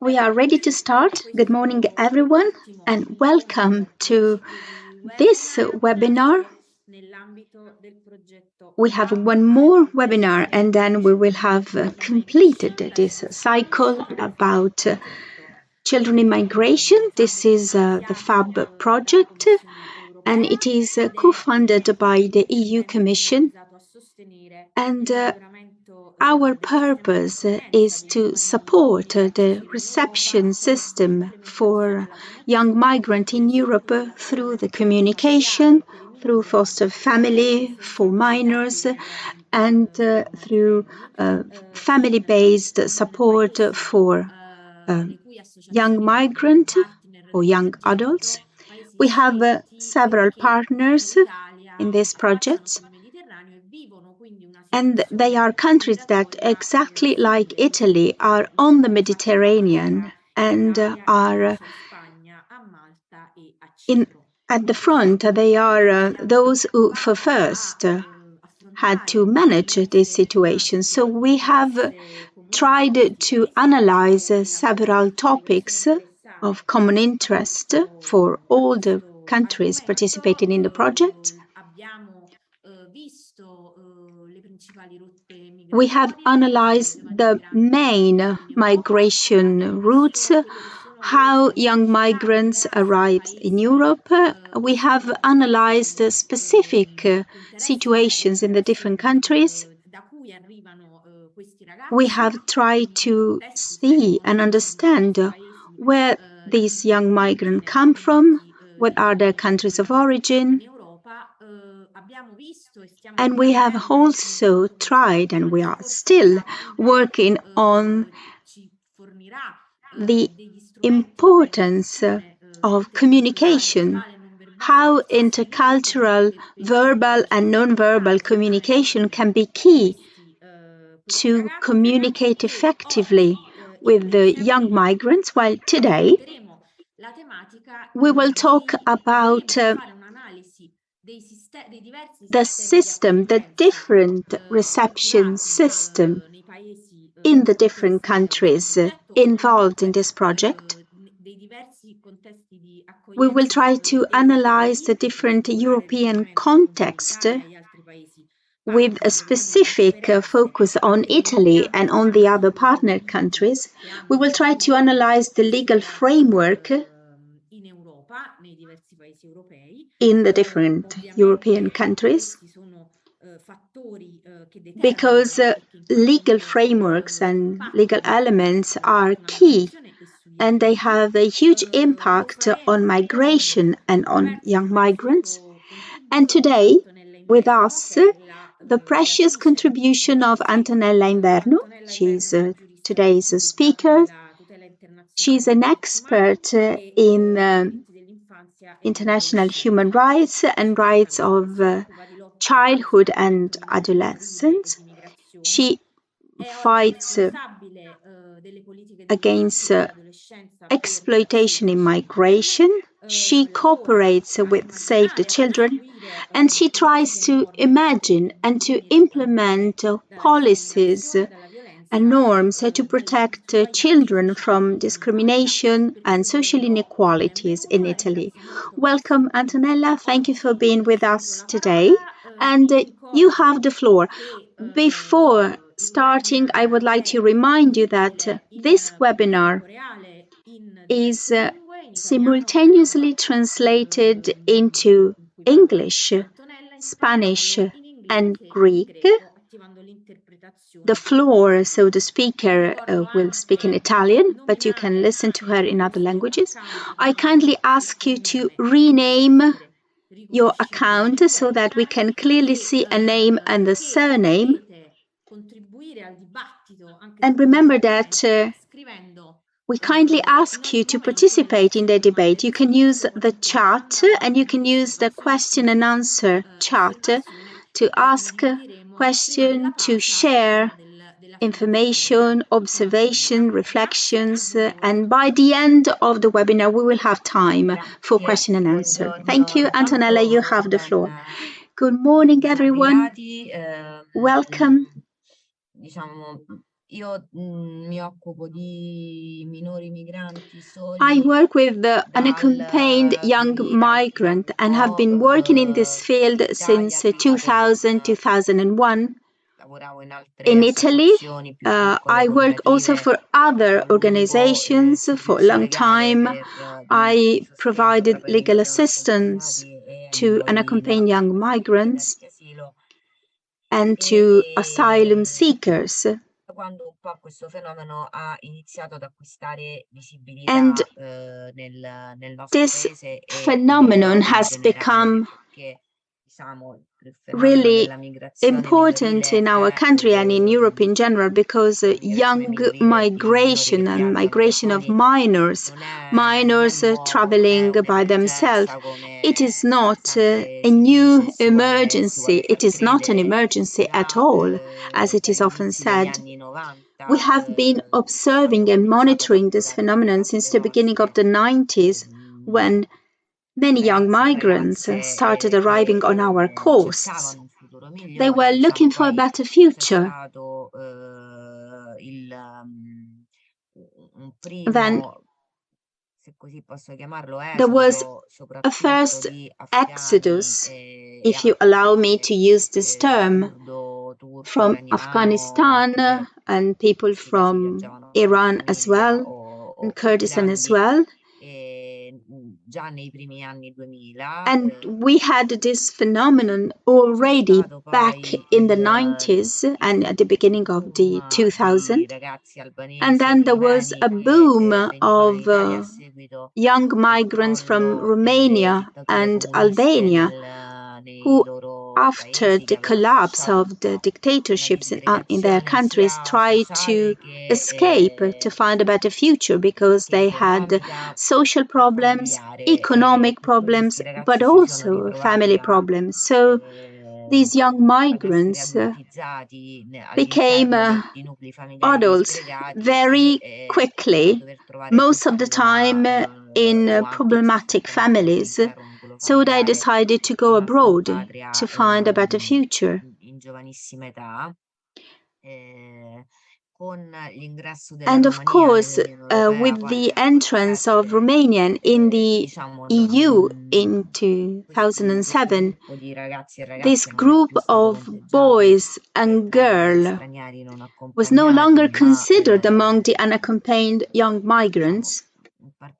We are ready to start. Good morning, everyone, and welcome to this webinar. We have one more webinar, and then we will have completed this cycle about children in migration. This is the FA.B project, and it is co-funded by the EU Commission. And our purpose is to support the reception system for young migrants in Europe through the communication, through foster family for minors, and through family-based support for young migrants or young adults. We have several partners in these projects, and they are countries that, exactly like Italy, are on the Mediterranean and are at the front. They are those who first had to manage this situation. So we have tried to analyze several topics of common interest for all the countries participating in the project. We have analyzed the main migration routes, how young migrants arrive in Europe. We have analyzed the specific situations in the different countries. We have tried to see and understand where these young migrants come from, what are their countries of origin. And we have also tried, and we are still working on the importance of communication, how intercultural, verbal and non-verbal communication can be key to communicate effectively with the young migrants. While today we will talk about the system, the different reception system in the different countries involved in this project. We will try to analyze the different European context with a specific focus on Italy and on the other partner countries. We will try to analyze the legal framework in the different European countries, because legal frameworks and legal elements are key, and they have a huge impact on migration and on young migrants. And today, with us, the precious contribution of Antonella Inverno. She's today's speaker. She's an expert in international human rights and rights of childhood and adolescence. She fights against exploitation in migration. She cooperates with Save the Children, and she tries to imagine and to implement policies and norms to protect children from discrimination and social inequalities in Italy. Welcome, Antonella. Thank you for being with us today. And you have the floor. Before starting, I would like to remind you that this webinar is simultaneously translated into English, Spanish, and Greek. The floor, so the speaker will speak in Italian, but you can listen to her in other languages. I kindly ask you to rename your account so that we can clearly see a name and the surname. And remember that we kindly ask you to participate in the debate. You can use the chat and you can use the question and answer chat to ask a question, to share information, observation, reflections, and by the end of the webinar, we will have time for question and answer. Thank you, Antonella, you have the floor. Good morning, everyone. Welcome. I work with the unaccompanied young migrant and have been working in this field since 2000, 2001. In Italy, I work also for other organizations for a long time. I provided legal assistance to unaccompanied young migrants and to asylum seekers. And this phenomenon has become really important in our country and in Europe in general because young migration and migration of minors traveling by themselves, it is not a new emergency. It is not an emergency at all, as it is often said. We have been observing and monitoring this phenomenon since the beginning of the 90s when many young migrants started arriving on our coasts. They were looking for a better future. Then there was a first exodus, if you allow me to use this term, from Afghanistan and people from Iran as well, and Kurdistan as well. And we had this phenomenon already back in the 90s and at the beginning of the 2000s. And then there was a boom of young migrants from Romania and Albania who, after the collapse of the dictatorships in their countries, tried to escape to find a better future because they had social problems, economic problems, but also family problems. So these young migrants became adults very quickly, most of the time in problematic families. So they decided to go abroad to find a better future. And of course, with the entrance of Romania in the EU in 2007, this group of boys and girls was no longer considered among the unaccompanied young migrants. But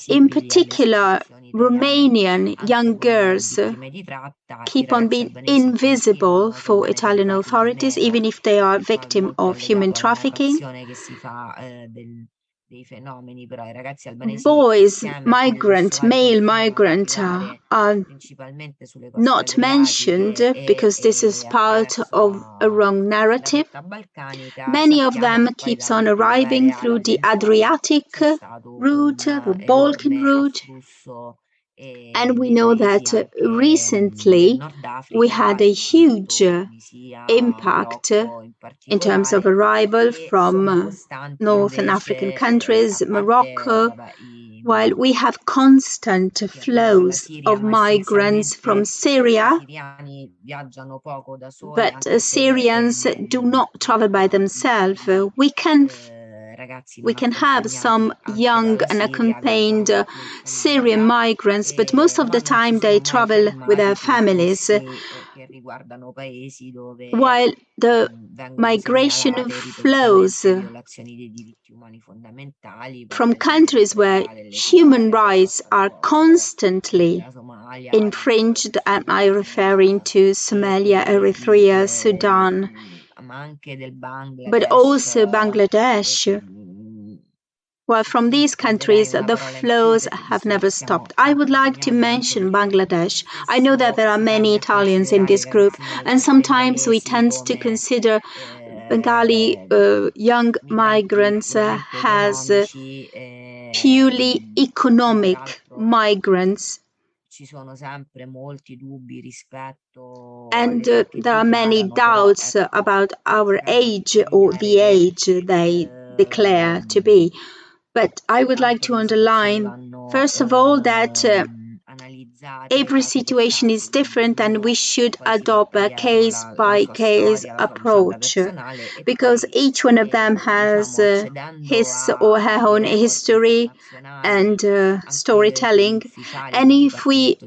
in particular, Romanian young girls keep on being invisible for Italian authorities, even if they are victims of human trafficking. Boys, male migrant, are not mentioned because this is part of a wrong narrative. Many of them keeps on arriving through the Adriatic route, the Balkan route. And we know that recently we had a huge impact in terms of arrival from northern African countries, Morocco, while we have constant flows of migrants from Syria. But Syrians do not travel by themselves. We can have some young unaccompanied Syrian migrants, but most of the time they travel with their families. While the migration flows from countries where human rights are constantly infringed, and I'm referring to Somalia, Eritrea, Sudan, but also Bangladesh. Well, from these countries, the flows have never stopped. I would like to mention Bangladesh. I know that there are many Italians in this group, and sometimes we tend to consider Bengali young migrants as purely economic migrants. And there are many doubts about our age or the age they declare to be. But I would like to underline, first of all, that every situation is different and we should adopt a case-by-case approach because each one of them has his or her own history and storytelling. And if we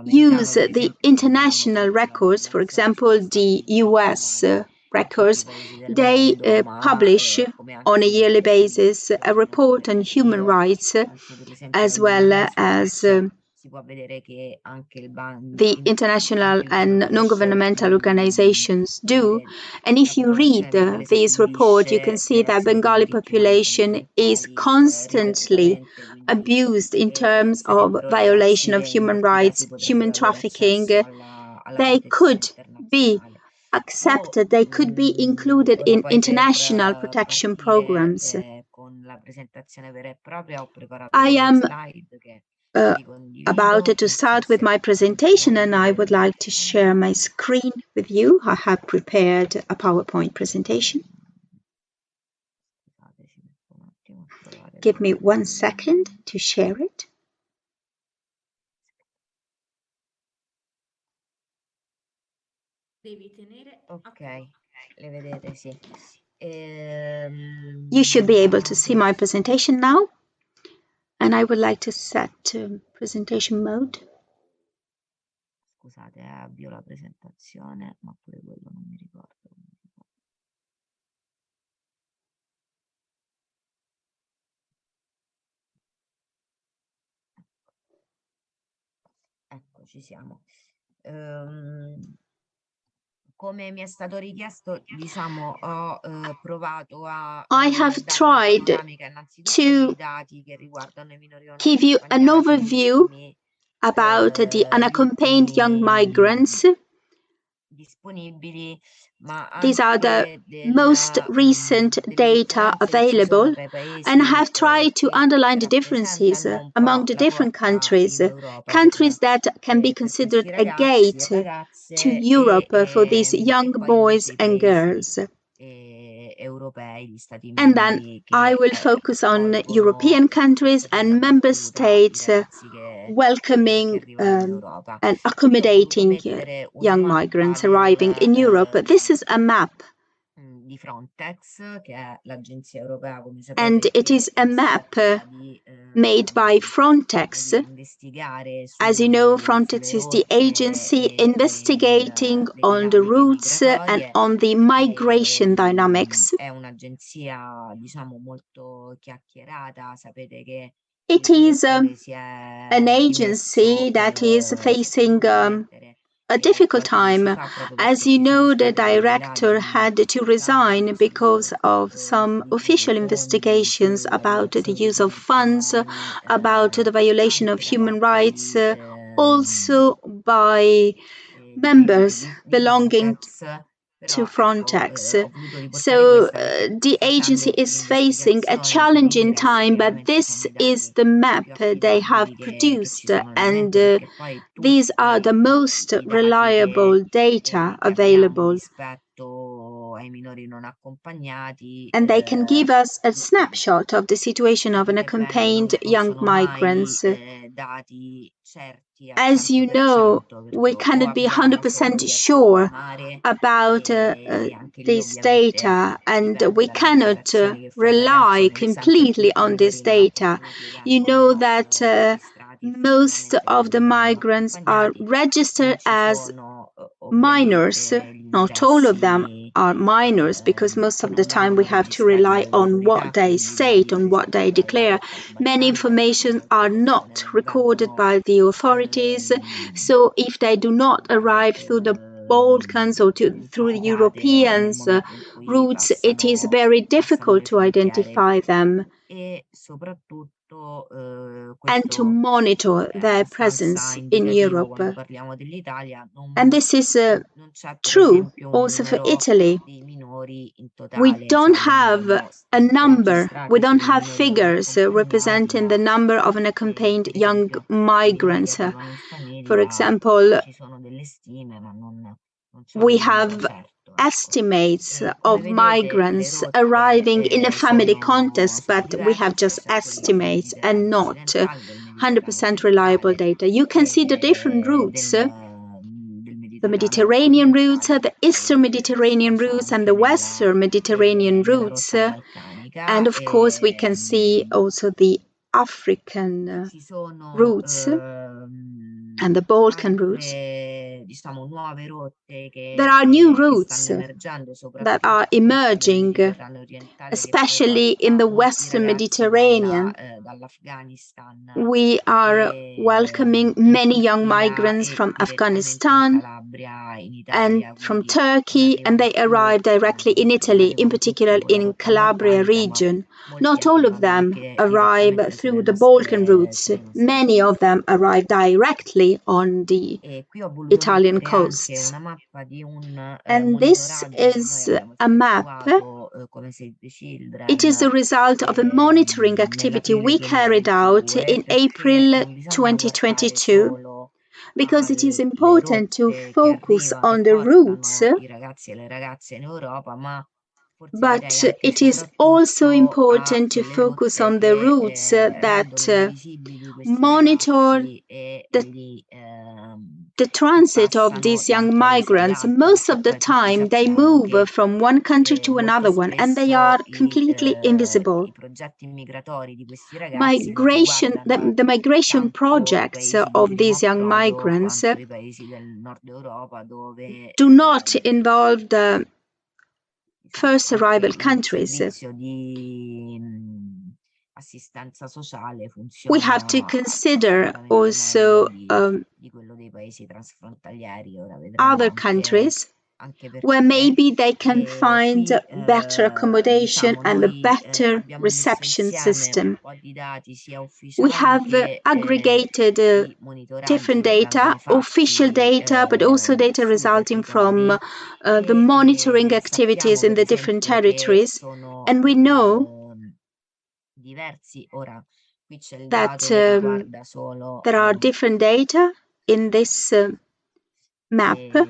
use the international records, for example, the US records, they publish on a yearly basis a report on human rights as well as the international and non-governmental organizations do. And if you read this report, you can see that Bengali population is constantly abused in terms of violation of human rights, human trafficking. They could be accepted, they could be included in international protection programs. I am about to start with my presentation and I would like to share my screen with you. I have prepared a PowerPoint presentation. Give me 1 second to share it. Ok, le vedete, sì. You should be able to see my presentation now. And I would like to set presentation mode. Scusate, avvio la presentazione, ma pure quello non mi ricordo. Ecco, ci siamo. Come mi è stato richiesto, diciamo, ho provato a I have dare una tried panoramica innanzitutto dei dati che riguardano i minori non give you an accompagnati negli overview ultimi about the unaccompanied young migrants. Disponibili, ma These are the anche most recent delle data differenze che ci sono available, tra i paesi and I have tried to che underline the differences rappresentano un among po' the la different porta countries, in Europa countries that can be per considered questi a ragazzi e gate to ragazze Europe for these young e poi boys invece i and paesi girls. europei, gli stati And then membri I che will focus on accolgono European countries forse per la and member battuta i states ragazzi che welcoming arrivano in Europa. and Qui ho voluto accommodating mettere una young mappa migrants arriving in Europe. This is a map, di Frontex, che è l'agenzia europea, come and sapete, it che is a si map occupa di made by Frontex. investigare As you know, sulle Frontex is the rotte agency investigating le on the dinamiche routes and migratorie. on the migration dynamics. È un'agenzia, diciamo, molto chiacchierata. Sapete che It il is direttore si an è agency dimesso, that is si è fatto facing dimettere a difficult qualche mese time. fa, proprio As perché you ci sono know, the state delle director indagini had to resign because of some utilizzo dei official fondi, investigations uso about the violazione dei use of diritti funds, umani, about the violation of tramite da human parte rights, also by di members di belonging Frontex, to però ecco, Frontex. ho voluto riportare So questo perché the agency facendo is facing a l'investigazione sugli challenging ingressi time, but chiaramente sono this i is dati the map più they have affidabili che ci produced, sono al and momento, perché poi these are tutti the most i dati reliable data che abbiamo available, rispetto ai minori non accompagnati and they can give us a snapshot of the situation of capite bene, unaccompanied non young sono mai migrants. dati certi al As you know, 100%, we perché o cannot be abbiamo solo 100% gli errori in sure mare about e anche lì this ovviamente data, and dipende we dalle cannot dichiarazioni che fa il ragazzo. rely Non sempre completely tutti i on this minori non data. accompagnati You know vengono that registrati most effettivamente of come the minori non migrants are accompagnati. registered Ci as sono minors. ovviamente gli Not all of them ingressi are minors because most che of the non time we vengono have to registrati rely dalle on what autorità, they quindi via state, via, on per what esempio they declare. dall'aeroporto al Many sbarcante, information are se not ne recorded vengono by the authorities. So if they do not arrive through the Balkans or through the identificate nel Europeans momento in cui routes, it is very passano difficult le to frontiere, identify them e soprattutto and to questo monitor è their abbastanza presence in indicativo quando Europe. parliamo dell'Italia. And this is Non c'è per true esempio un also for numero Italy. di minori in We totale, don't cioè have vengono a number, we registrati don't solo i have minori non figures accompagnati, representing the ma number of unaccompanied per young esempio i minori che migrants. arrivano in For famiglia example, ci sono delle stime, ma non c'è un we numero have certo, ecco. estimates E come of vedete le migrants rotte arriving in a family context, sono but we have diverse, just c'è quella estimates and mediterranea not occidentale del diciamo 100% reliable centrale data. You can see the different routes, del the Mediterraneo Mediterranean routes, orientale, the che Eastern Mediterranean sfocia routes, and anche the Western Mediterranean nella routes. rotta And balcanica. of course, we can see also the African Ci sono routes and the Balkan routes. altre, diciamo, nuove rotte There are new che routes stanno emergendo, that are soprattutto queste del emerging, Mediterraneo orientale, che poi especially in the portano i Western ragazzi Mediterranean. dall'Afghanistan We are welcoming in many young Turchia migrants e from direttamente in Afghanistan Calabria, in and Italia, from quindi non Turkey, and arrivano they più, arrive directly in non Italy, in arrivano tutti particular con la in rotta Calabria balcanica, ma region. molti Not all of arrivano them anche arrive direttamente through the Balkan routes. sulle nostre Many of coste. them arrive directly on the E qui ho voluto Italian mettere anche coasts. una mappa di un And this monitoraggio che noi is abbiamo a map. effettuato come Save the It is Children the result of a monitoring activity nell'aprile we carried out 2022, in perché April non bisogna guardare 2022, solo because it is alle important to rotte che focus arrivano e on the routes, portano i ragazzi e le ragazze in Europa, ma forse direi but anche e it is also soprattutto a important to quelle focus rotte on the che routes rendono that invisibili questi monitor ragazzi e the the che transit of passano these da un young paese migrants. all'altro, Most perché of the poi tutti time they sappiamo move che from one country to molto another one and they are spesso completely invisible. i progetti migratori di questi ragazzi non The riguardano migration tanto i projects paesi di of primo these young approdo migrants quanto i paesi del nord Europa, dove do not involve the diciamo first anche arrival il countries. servizio di assistenza sociale We have to funziona consider assolutamente meglio also di quello dei paesi transfrontalieri. Ora vedremo other anche, countries anche where perché. maybe they can E find qui better accommodation diciamo and a noi better abbiamo messo reception insieme un system. po' di dati sia We ufficiali have che aggregated di monitoraggi different che vengono data, official fatti data, but also data sui resulting from territori. the monitoring Sappiamo activities in per the different esempio che territories. sono And we know diversi. Ora qui c'è il that dato che riguarda solo there are different data in this map.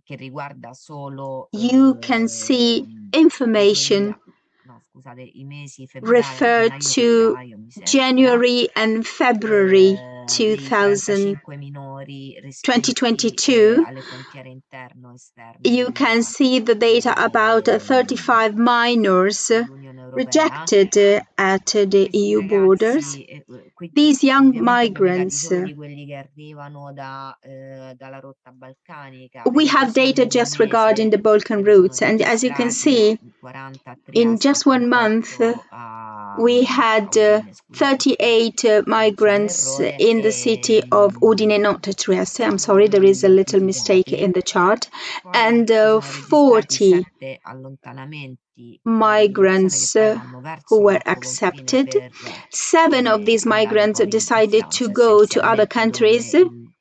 che riguarda solo You can see il information 2000, no scusate, i mesi referred to gennaio-febbraio mi sembra, January and February dei 35 minori respinti 2022. alle frontiere interno-esterne You can see the data about 35 minors dell'Unione Europea. rejected at the Questi EU borders. ragazzi, qui These young ovviamente abbiamo i dati migrants, solo di quelli che arrivano dalla rotta balcanica. we Vedete have solo data in un just regarding mese the se Balkan ne sono routes, and as you can registrati see, 40 a in Trieste e just 1 month, 38 we a had Udine, scusate qui 38 c'è migrants l'errore, in the city of Udine, not Trieste. I'm siamo sorry, there orgogliosi is a di little questi mistake dati. in the chart. Poi And si sono registrati 40 7 allontanamenti con delegazione che migrants poi vanno who verso were l'altro confine accepted. per 7 of these andare migrants poi in decided to Francia, go to other essenzialmente countries dove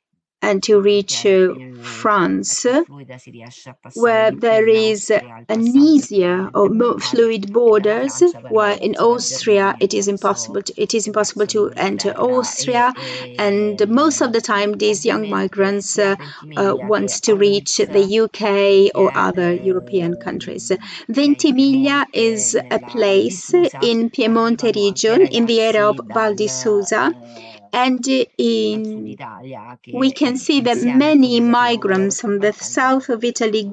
and to la reach frontiera è France, più fluida, si riesce a passare where di più. there In is Austria il an passaggio è easier or totalmente more bloccato fluid e dalla borders, Francia per while andare in verso la Austria Germania it is e impossible verso to enter l'Inghilterra Austria, and most of the time these young ovviamente migrants sia a Ventimiglia want che a to reach Luz, the UK che or è, other European countries. in Ventimiglia Piemonte, is a nella Val di place Susa, in Piemonte arrivano anche region in the area of ragazzi Val di Susa, and dal sud Italia we che can see that insieme a many quelli che arrivano dalla migrants rotta from the balcanica south poi of Italy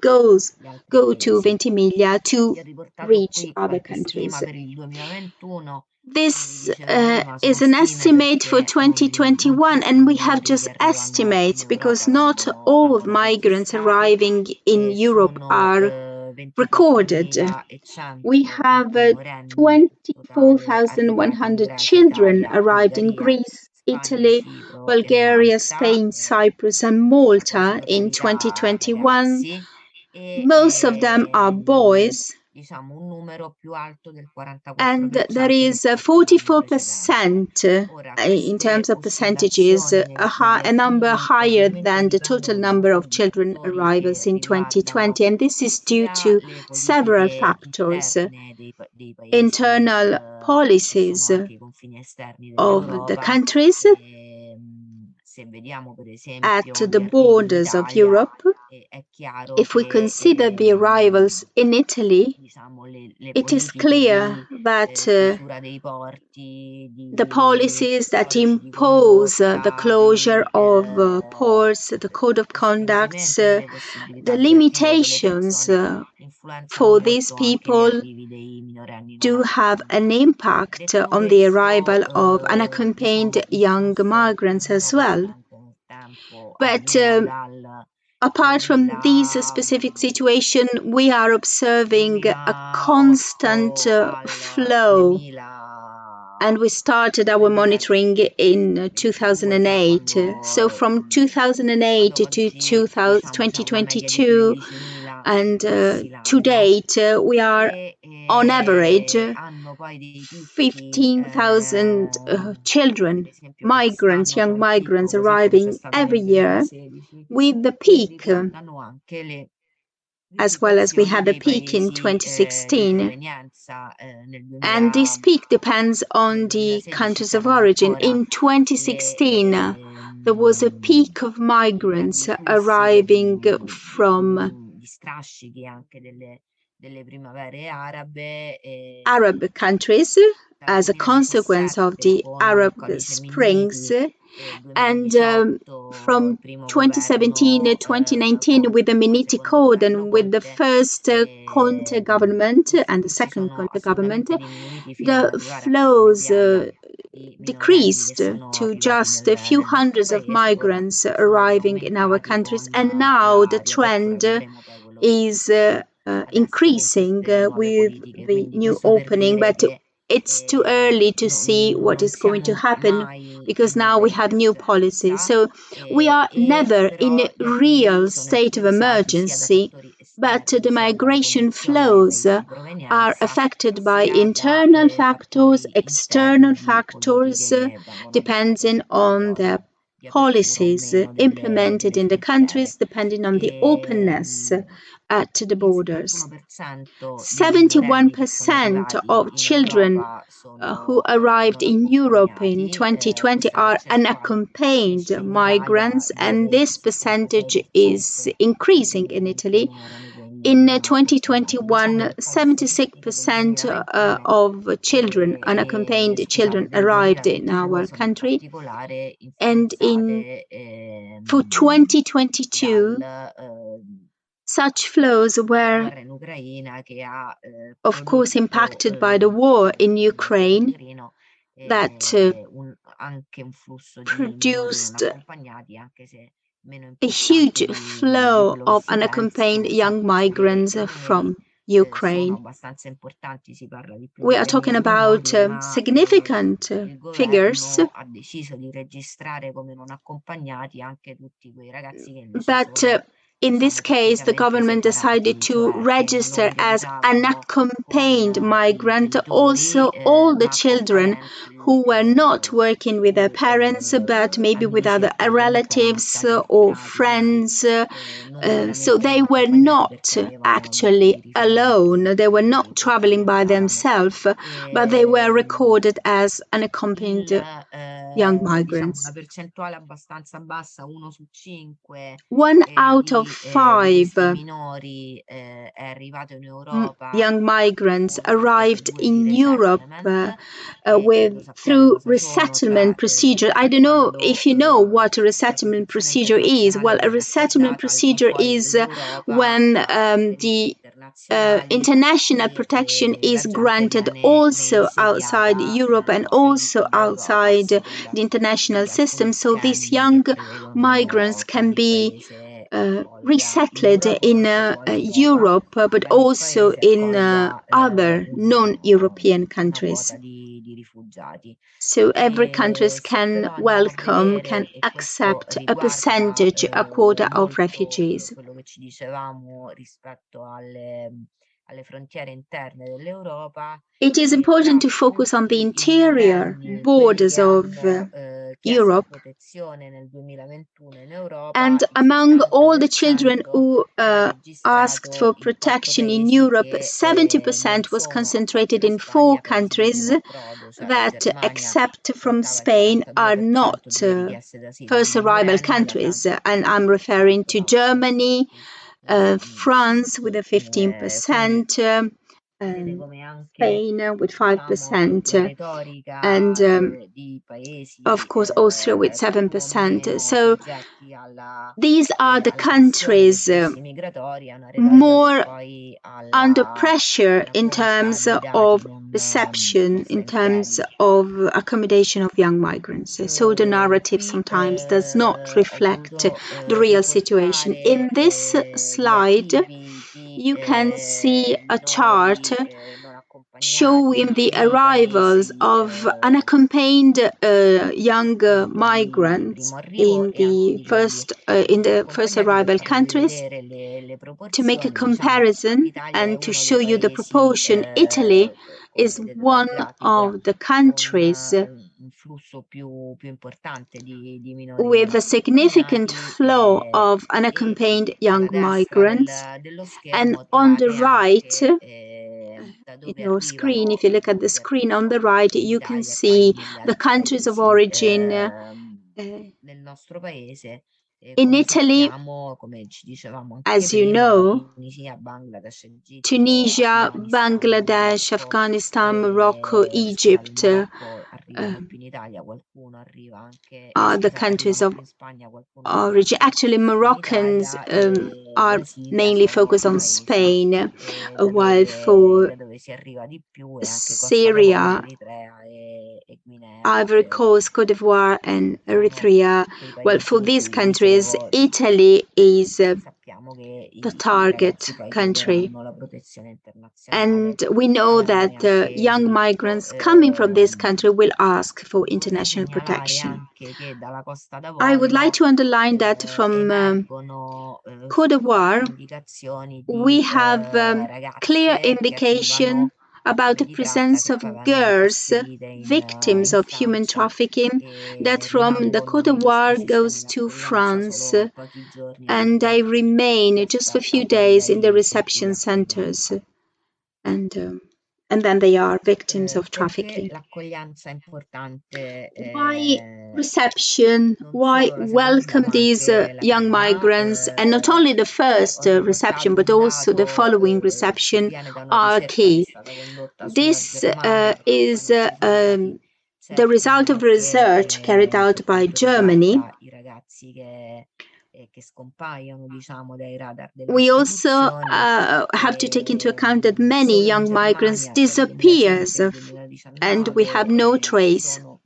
gli altri go to paesi. Ventimiglia to Vi ho riportato reach qui other qualche countries. stima per il 2021. Come vi This dicevo prima, sono is an stime estimate for perché non 2021, tutti i and we have minori just che arrivano in estimates because Europa not all of vengono migrants registrati. arriving in Europe Sono are recorded. We 24.100 i have minorenni, totale arrivati in 24,100 Grecia, children Italia, arrived in Bulgaria, Greece, Spagna, Italy, Cipro e Bulgaria, Malta, Spain, Cyprus, and la Malta quasi in totalità 2021. ragazzi, e Most of them are boys, diciamo un numero più alto del and there 44% is rispetto all'anno precedente. 44% Ora, in queste terms of percentages, oscillazioni nei a number negativi higher ovviamente than the total dipendono da una number serie of di children fattori arrivals che in riguardano 2020, and this is due sia to le several politiche factors, interne dei paesi internal che sono policies anche i confini esterni of the dell'Europa, countries, at the borders of Europe, if we consider the arrivals in Italy, it is clear that the policies that impose the closure of ports, the code of conducts, the limitations for these people do have an impact on the arrival of unaccompanied young migrants as well. But apart from these specific situation, we are observing a constant flow, and we started our monitoring in 2008. So from 2008 to 2022 and to date, we are on average 15,000 children, migrants, young migrants arriving every year, with the peak, as well as we had a peak in 2016. And this peak depends on the countries of origin. In 2016, there was a peak of migrants arriving from Arab countries as a consequence of the Arab Springs, and from 2017 to 2019 with the Miniti Code and with the first Conte government and the second Conte government, the flows decreased to just a few hundreds of migrants arriving in our countries, and now the trend is increasing with the new opening, but it's too early to see what is going to happen because now we have new policies. So we are never in a real state of emergency, but the migration flows are affected by internal factors, external factors, depending on the policies implemented in the countries, depending on the openness at the borders. 71% of children who arrived in Europe in 2020 are unaccompanied migrants, and this percentage is increasing in Italy. In 2021, 76% of children, unaccompanied children, arrived in our country, and for 2022, such flows were, of course, impacted by the war in Ukraine that produced a huge flow of unaccompanied young migrants from Ukraine. We are talking about significant figures, but in this case, the government decided to register as unaccompanied migrant also all the children who were not working with their parents, but maybe with other relatives or friends. So they were not actually alone. They were not traveling by themselves, but they were recorded as unaccompanied young migrants. 1 out of 5 young migrants arrived in Europe through resettlement procedure. I don't know if you know what a resettlement procedure is. Well, a resettlement procedure is when the international protection is granted also outside Europe and also outside the international system. So these young migrants can be resettled in Europe, but also in other non-European countries. So every country can welcome, can accept a percentage, a quota of refugees. alle frontiere interne dell'Europa, It is important tra to focus on the tutti i interior minorenni, quelli borders che of hanno chiesto Europe. protezione nel 2021 in Europa, And il among all the children 70% who ha asked registrato for in 4 protection in paesi Europe, che non 70% was sono attratti concentrated alla in four Spagna, paesi di countries primo approdo, cioè la that, Germania except from portava il Spain, are not 42% delle richieste d'asilo di first arrival minorenni, la countries. Francia il And I'm referring 15%, to ma sono Germany, stati quasi France with tutti. a Quindi 15%, vede come anche, Spain with diciamo, la 5%, and retorica di of paesi course Austria with più o 7%. meno So soggetti these are the alla pressione dei countries flussi migratori, è una retorica che more poi under alla pressure in conta terms dei dati of non reception, passa in in terms piedi. of accommodation of young migrants. So the narrative Qui sometimes does not ho reflect voluto the real situation. In riportare this gli slide, arrivi di you can see a chart minori non showing accompagnati the nei arrivals paesi of unaccompanied young appunto di migrants primo arrivo e anche di quelli in non the first accompagnati, per arrival farvi countries. vedere le To make a proporzioni. Diciamo, comparison l'Italia è and to uno show dei you the paesi, proportion, Italy come is vedete dal one grafico, of the con countries un flusso più importante di minori non with a significant accompagnati, flow of e unaccompanied young alla destra migrants. dello And schermo on the trovate right, anche da in dove your screen, if arrivano you look da at the dove screen on arrivano the right, you can l'Italia e poi see negli the altri countries of paesi origin. nel nostro paese. In Come Italy, sappiamo, come ci dicevamo anche as you prima, know, Tunisia, Bangladesh, Egitto, Tunisia, Afghanistan, Bangladesh, Marocco, Afghanistan, Morocco, scusa, il Egypt Marocco arrivano um, più in Italia, qualcuno arriva anche, are the scusa, countries arrivano of più in Spagna, qualcuno arriva origin. anche Actually, in Moroccans Italia, e are Brasile mainly sono focused i on paesi Spain, while da for dove si arriva di più, e anche Costa d'Avorio, Syria, Eritrea e Guinea. Ivory Coast, Cote d'Ivoire, and Sono Eritrea. quei Well, for paesi in these cui di countries, suo Italy is sappiamo che the i target ragazzi poi country. chiederanno la protezione internazionale And we know alla that pari anche young diritto. migrants coming from this country will ask for Vorrei international segnalare protection. anche che dalla Costa I would like d'Avorio to underline that from emergono Cote d'Ivoire, indicazioni we di have clear ragazze che indication arrivano about come the di tratta, presence che of poi vengono girls trasferite victims in of human Francia trafficking that e from the rimangono Cote nei nostri d'Ivoire sistemi goes di to accoglienza France solo pochi giorni and dopo they che remain just a few aspettano days in the i centri di reception centers accoglienza. and um, and then they are victims of Perché trafficking. l'accoglienza è importante, Why reception? non Why solo la seconda welcome ma these anche la young prima. migrants? And not only the first Ho reception, riportato but un also the dato following che reception viene da una are ricerca che è key. stata condotta sulla This Germania, perché poi is non ci sono dati the certi, result ma of anche research carried per out by quanto Germany. riguarda i ragazzi che scompaiono, diciamo, dai radar delle We also istituzioni. have to take into account that many Solo in young migrants Germania tra il disappears 2016 e il and we 2019 have no ci trace sono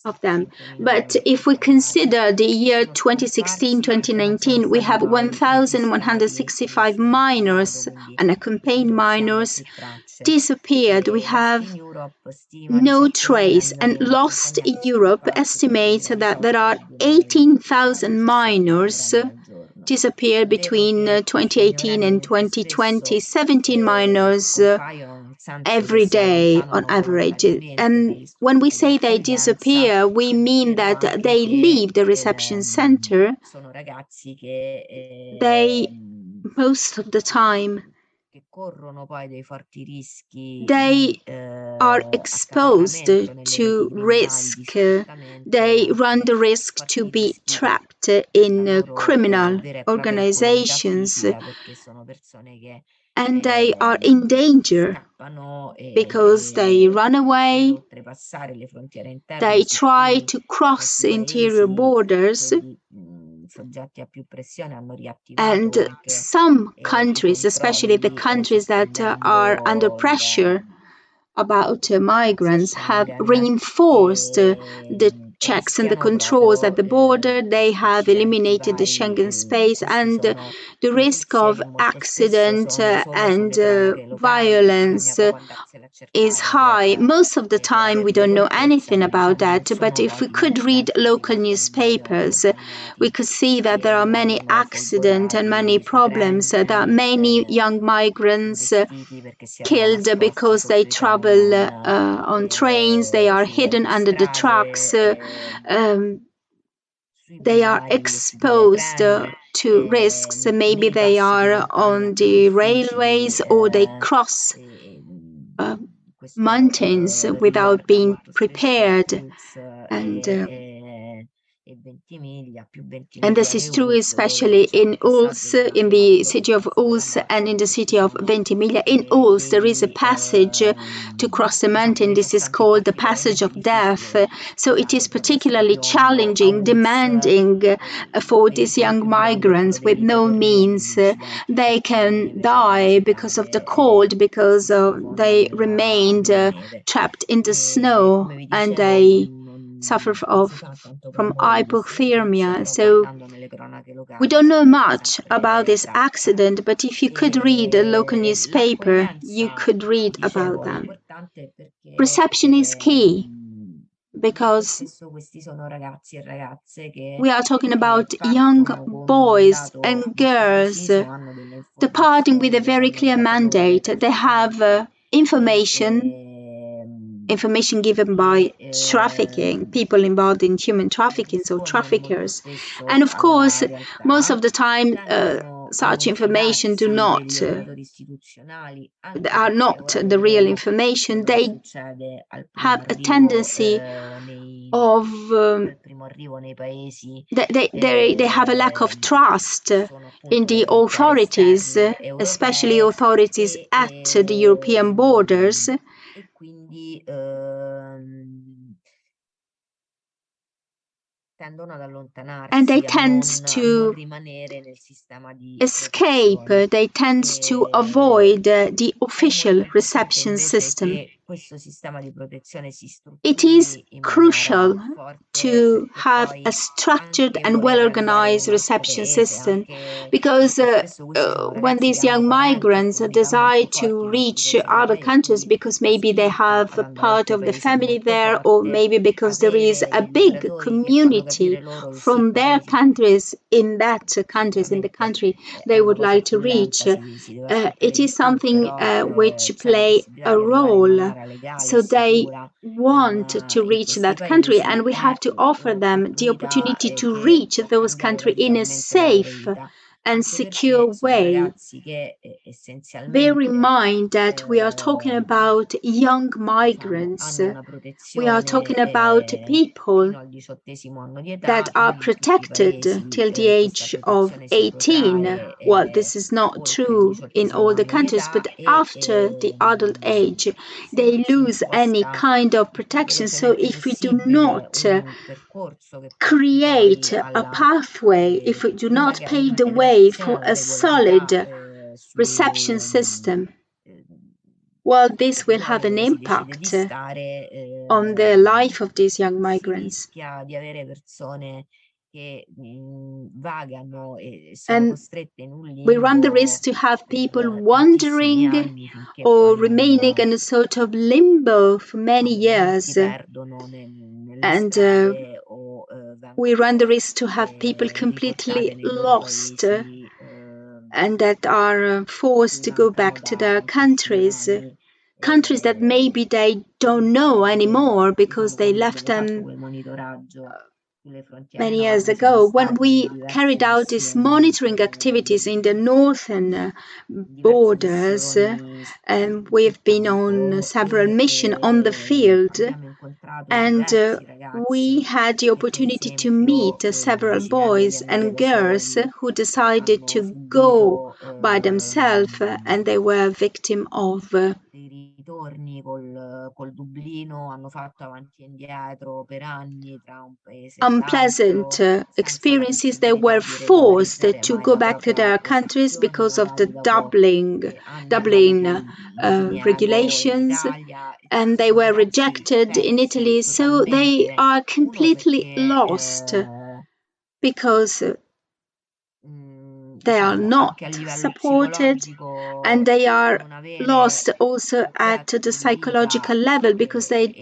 of them. 1165 But minori if we accompagnati consider the che year sono scomparsi e che non 2016-2019, sono we stati have poi registrati in 1,165 nessun altro modo, minors, quindi di cui unaccompanied non si hanno minors, più tracce. disappeared. We La have Steam Europe stima no 18.000 trace, and minori non Lost in accompagnati Europe scomparsi tra il estimates that there 2018 e are il 2020, pari a 18,000 17 minors minorenni al giorno. disappeared Vedo between che questi 2018 minorenni and molto 2020, spesso 17 minors scompaiono, nel senso che every si day on allontanano average. volontariamente And dagli when we strumenti di say they accoglienza. disappear, we mean Vedo that anche they che leave the reception center. sono ragazzi che, They, most of the time, che corrono poi dei forti rischi they di are exposed accaparramento nelle reti to criminali, di risk. sfruttamento e They run anche the risk to forti be rischi trapped per la in loro criminal vera e propria incolumità organizations, fisica, perché sono persone che and they are in danger scappano because they run per away. oltrepassare le frontiere interne, They su try cui to cross molti interior paesi, borders, quelli soggetti a più pressione, hanno riattivato and anche some i countries, especially the controlli, countries that are under sospendendo pressure about spazio migrants, have Schengen reinforced the checks and the rischiano controls at proprio the border. They have incidenti eliminated the vari. Schengen space, Queste and sono the risk notizie of che molto spesso accident sono solo and sulle cronache locali, bisogna violence proprio andarsele a is cercare high. Most of the per time, we averne don't know contezza, anything che about diciamo non that. But sono if we pochi gli could read incidenti di local morte newspapers, we cognati could see that there che are many muoiono accidents and many folgorati sui problems. That treni, many young migrants investiti perché si erano killed nascosti because they sotto i travel camion, on trains. They are sulle hidden under the trucks. autostrade, Um, sui they are binari e su delle exposed treni. to risks. Maybe Nei they passi are diventano on più the difficili, railways or they cross e, uh, questo mountains without riguarda being molto spesso prepared. ULSS And e Ventimiglia, più and this Ventimiglia che is true ULSS, dove especially diciamo in il passaggio Uls, di in un'automobile the dopo il city of passo Uls and in the drammatico, ci city of sono Ventimiglia. In Uls, there is a passage to cross the diciamo mountain. dei This is passanti called the passage particolarmente of difficili death. e So it is cade proprio a particularly strapiombo a challenging, ULSS, demanding for per i these young tempi un pochettino migrants dei with no ritorni degli means. incidenti They sotto la can neve che devono die because of the superare cold, su because sottofondo they della remained neve. trapped in the E snow come vi and dicevo, they suffer non si fa tanto from promuovere queste notizie, hypothermia. però So guardando nelle cronache we locali don't se know ne fa much about sempre this traccia. accident, but if you could read a local newspaper, you L'accoglienza, could read about dicevo, è them. importante perché Reception is key molto because spesso questi sono ragazzi e ragazze che we are talking about young partono con un boys mandato and molto girls preciso, hanno delle departing with a informazioni, very hanno un clear datore mandate. They have trafficante e, information given by e trafficking, people involved in human non trafficking, so rispondono molto traffickers. And spesso of course, alla most of realtà, the time, vengono such information do fidati degli not operatori istituzionali, anche are perché not ora the real vedremo information. quello che They succede al primo have a arrivo tendency of nei paesi they have a lack of trust che sono in appunto le the frontiere authorities, esterne especially europee authorities e, at the European borders, e quindi tendono ad and they allontanarsi, tend a non to rimanere nel sistema di escape, protezione. they tend to avoid the È molto official importante reception invece system. che questo sistema di protezione si It is strutturi in maniera crucial forte to perché have a poi structured anche and well voler arrivare in organized un altro reception paese, system anche because molto spesso questi sono when ragazzi che these hanno young parenti o migrants comunità molto decide forti to in altri reach paesi other europei e countries quindi because la maybe they spinta have ad a andare part oltre of the paese è family molto there, or forte, maybe because there is avere a degli big operatori che fanno capire community loro che sì, from their magari countries in that countries, in the sicuramente country è they una would cosa like più to reach. lenta, si deve aspettare It di is più, something però which c'è la play possibilità a di arrivare in role. maniera legale e So they sicura want to in reach questi that country, paesi, and we è have to offer them the un'opportunità opportunity to che reach può those cambiare countries in a radicalmente la loro safe vita, and anche perché secure sono way. ragazzi che Bear in essenzialmente mind that we are talking about young diciamo, migrants. hanno una We are protezione talking about people fino al 18° anno di that età, are non in tutti i protected paesi till the questa age of protezione si 18. protrae Well, this is not oltre il true in 18° all the anno di countries, but età e after the adult age, they si lose any imposta kind of il più protection. So velocemente if we do possibile not un percorso che porti create poi a alla pathway, if we do not pave the way rimarcazione for alla a regolarità solid reception system, well, sul this will have territorio an dove si decide di impact stare, on the life of these young si migrants. rischia di avere persone che vagano e sono And costrette in un we run the limbo risk to have people per tantissimi wandering anni finché or poi remaining in a sort of limbo for many diciamo, non si years. perdono nelle And strade o we vengono run the risk to have people riportate completely nei loro lost paesi and that are in forced cui to go mancano back to da their tantissimi countries. anni. Countries that maybe they don't know anymore because Diciamo, they quando left abbiamo fatto them quel monitoraggio sulle frontiere many years nord, siamo ago, when stati in we diverse carried out these missioni, monitoring activities in the northern diverse borders, missioni and sul we've been on campo several e missions on the field, abbiamo incontrato and diversi we ragazzi had the che per opportunity to meet esempio several decidendo di boys andare and da girls soli who decided hanno to go subito by themselves, and they were victim of dei ritorni col Dublino, hanno fatto avanti e indietro per anni tra un paese e unpleasant l'altro, senza la experiences. They were possibilità di forced regolarizzare to mai go la back to propria their countries posizione, because of the magari dopo anni e anni Dublin di diniego in regulations. Italia and they were sono rejected in Italy, so they totalmente. are Uno completely perché lost because they are diciamo not anche a livello supported, and psicologico they are non avere lost also un at the progetto di vita psychological level because e per il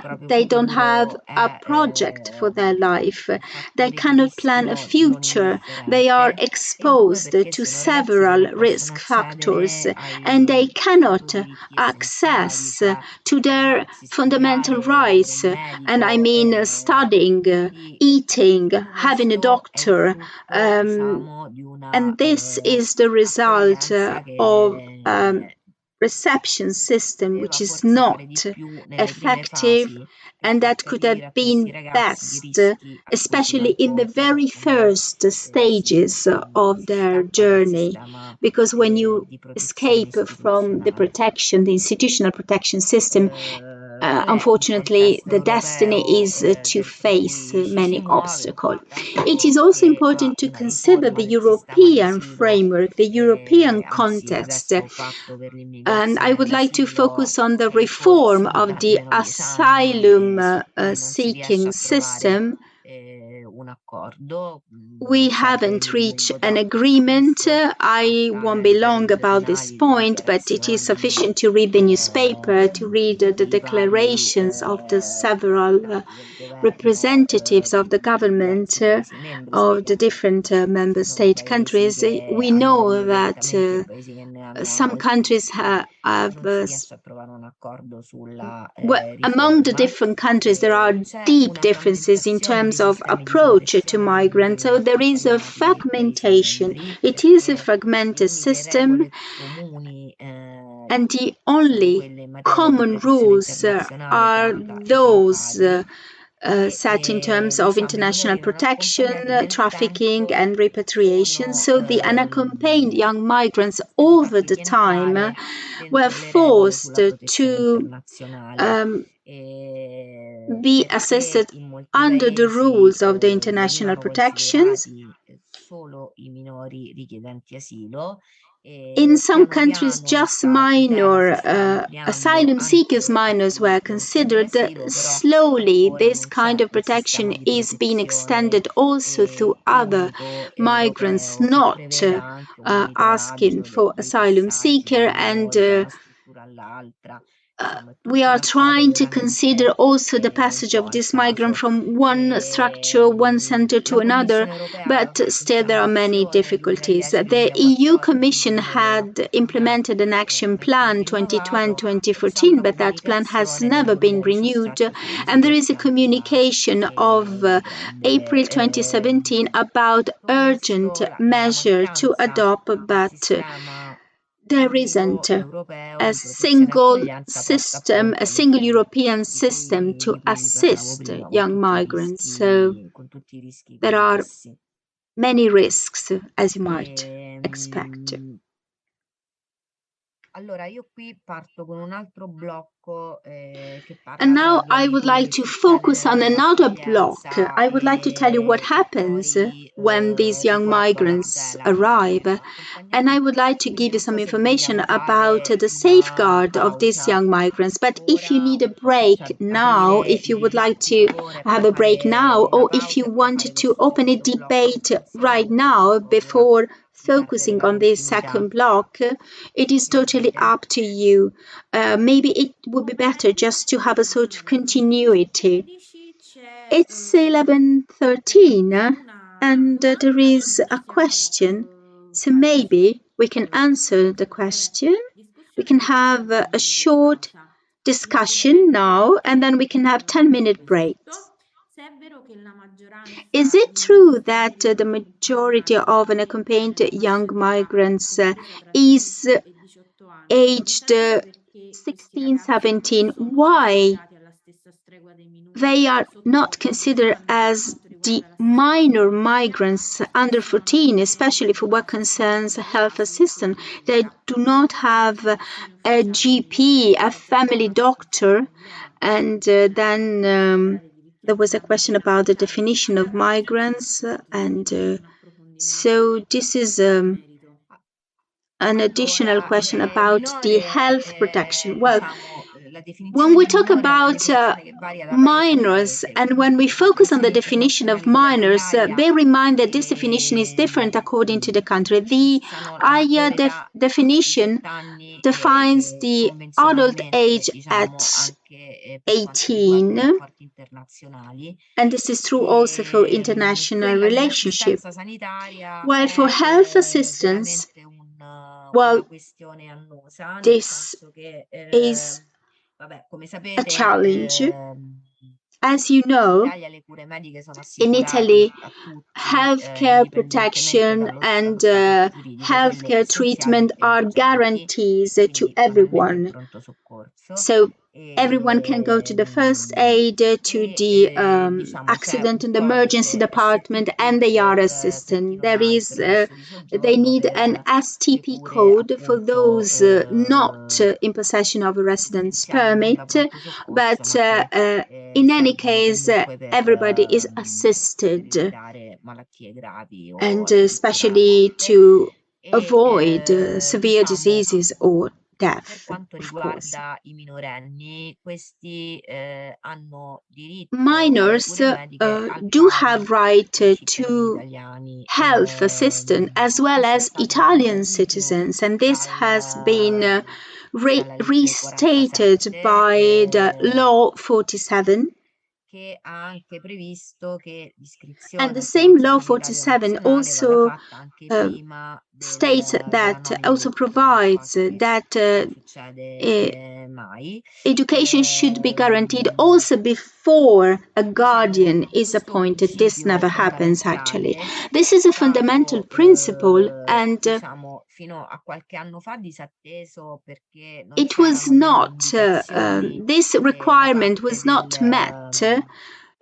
proprio they don't have futuro a è project for their life. un They fattore di cannot plan a rischio non future. They are indifferente, e due exposed perché to sono ragazzi che several non possono risk factors, accedere and they ai cannot propri diritti essenziali, access cioè to their formarsi, fundamental studiare, avere rights. un And I medico, mean studying, quindi eating, tutto having a questo è il doctor. frutto, diciamo, di una And this is the result accoglienza of che reception system poteva which is forse fare di not più nelle prime effective, fasi e and far that could have capire a questi been ragazzi i best, rischi a cui si va especially in the incontro very quando first si, stages of si their scappa dal journey. sistema Because when you di protezione escape from the istituzionale. protection, the institutional protection system, Qual è il unfortunately, contesto the destiny europeo is to dentro face cui ci si many muove? obstacles. It is Tanto also che ha important to una consider riforma the del sistema di European asilo, framework, the European anzi context. adesso patto per And I l'immigrazione e would like to l'asilo, focus on the ai reform ricorsi of the tardano 10 anni asylum su cui non si riesce seeking a trovare system. un accordo, We serve haven't il reached lungo an tratto agreement. discusso a I won't stare be di long paradigmi about this finali, di point, but it is dichiarazioni sufficient to read the newspaper, to read the di vari declarations of the several capi del governo representatives of the dei government diversi paesi membri, of the spiegando different che ci member sono state paesi countries. che We hanno know meglio that orientamenti e paesi che ne hanno some altri, countries quindi have non si riesce a trovare un accordo sulla among the riforma. different countries, there are C'è deep una differences in frammentazione dei terms of sistemi di approach to protezione dei migrants. So minori there is a accompagnati nei Paesi fragmentation. membri It is a perché le fragmented uniche system, regole comuni and the sono only quelle in materia di common protezione rules internazionale, are tratta e those rimpatri, e set in terms of diciamo i international minori non protection, accompagnati nel trafficking, tempo and repatriation. sono So the unaccompanied young migrants stati over fatti the time rientrare were dentro le regole forced sulla protezione to internazionale, be perché assisted in molti under the paesi rules of the international venivano protections. considerati solo i minori richiedenti asilo, In e some piano countries, piano just questa tutela minor si sta ampliando asylum seekers anche a minors chi were chiede considered. asilo, però Slowly, ancora this non kind c'è of un protection sistema di is being protezione extended also to other unico migrants europeo che not preveda anche un asking monitoraggio for dei asylum passaggi dei seeker, and minori da una struttura all'altra. Insomma, è we tutto un are affare trying to consider veramente also the un passage po' of al this migrant caso. from one structure, one center to La another, Commissione europea aveva but fatto still uscire there una are many mozione il difficulties. The EU 2010-2014, Commission noi lo had abbiamo implemented an action plan rinnovato, e c'è 2010-2014, una but that plan has comunicazione del never been renewed. 2017 And there che is a pianta communication of riprendere. April 2017 about Tutto urgent questo, la measure to mancanza adopt, di un but sistema there isn't unico europeo a di protezione e single accoglienza porta system, a appunto alle single furie European system to di cui vi parlavo assist prima, young migrants. So con tutti i rischi there are connessi. many risks, as you might expect. Allora, io qui parto con un altro blocco che And parla now proprio I di would quello like che to succede focus nella on prima another block. accoglienza I would like to tell you what e happens poi when these young riporto alla migrants tutela, quindi arrive. vengono And I accompagnati. would like to Quindi give you non some so se information vogliamo about fare the una safeguard of these pausa young migrants. But if you ora, need a break cioè now, aprire if il you would like to dibattito ora e poi have a break fare now, una or if you pausa e poi fare wanted to questo open a secondo blocco debate right successivo, now per before di perdere focusing la on this continuità. second block, it is Che totally dite? up to you. Maybe it would be better just to have a sort of continuity. It's 11:13, and there is a question. So maybe we can answer the question. We can have a short discussion now, and then we can have 10-minute breaks. Is it true that the majority of unaccompanied young migrants is aged 16, 17? Why they are not considered as the minor migrants under 14, especially for what concerns health assistance? They do not have a GP, a family doctor, and then there was a question about the definition of migrants, and so this is an additional Allora, question about the minore health è, protection. Well, diciamo, la When definizione we di talk minore è una about definizione che varia da paese a minors, paese. and when we Le focus on the definizioni definition of internazionali di lingua minors, dell'AIA bear in mind that this definition is different according to the country. The fissano la AIA maggiore età a definition 18 anni defines the adult convenzionalmente, age diciamo, at anche per quanto riguarda i 18, rapporti internazionali. and this is true also for E international quella relationship. dell'assistenza sanitaria While for è health assistance, veramente well, una questione annosa, nel this senso che, is vabbè, come a sapete, challenge. As you in know, Italia le cure mediche sono in assicurate Italy, a tutti, healthcare indipendentemente protection dallo and status giuridico, quelle healthcare essenziali treatment e are urgenti, guarantees to quindi banalmente il everyone. pronto soccorso. So everyone can go to E, the first aid, to the diciamo c'è accident un and emergency codice department, and STP they are per chi assistant. non ha il permesso di They soggiorno need per an le STP cure code for appunto those not in possession of a residence essenziali non da permit, pronto soccorso, but ma che in any servono case, comunque everybody is per assisted, evitare malattie gravi o and addirittura la especially morte. to E avoid severe diciamo, diseases or per death, quanto of course. riguarda i minorenni, questi hanno diritto alle Minors cure mediche al do have pari right dei cittadini to italiani. health assistance as well Questo è as stato Italian ribadito citizens, and this has been dalla legge restated 47, by the Law 47. che ha anche previsto che And l'iscrizione the al same Servizio Law Sanitario 47 Nazionale vada also fatta anche uh, prima states della that, nomina also del tutor, provides cosa che that non succede eh, mai. education should be guaranteed also before a Diciamo, guardian is questo appointed. This principio never happens actually. fondamentale This è is a fundamental stato, principle, and diciamo, fino a qualche anno fa disatteso perché non it was c'erano delle not, indicazioni this da requirement parte was not met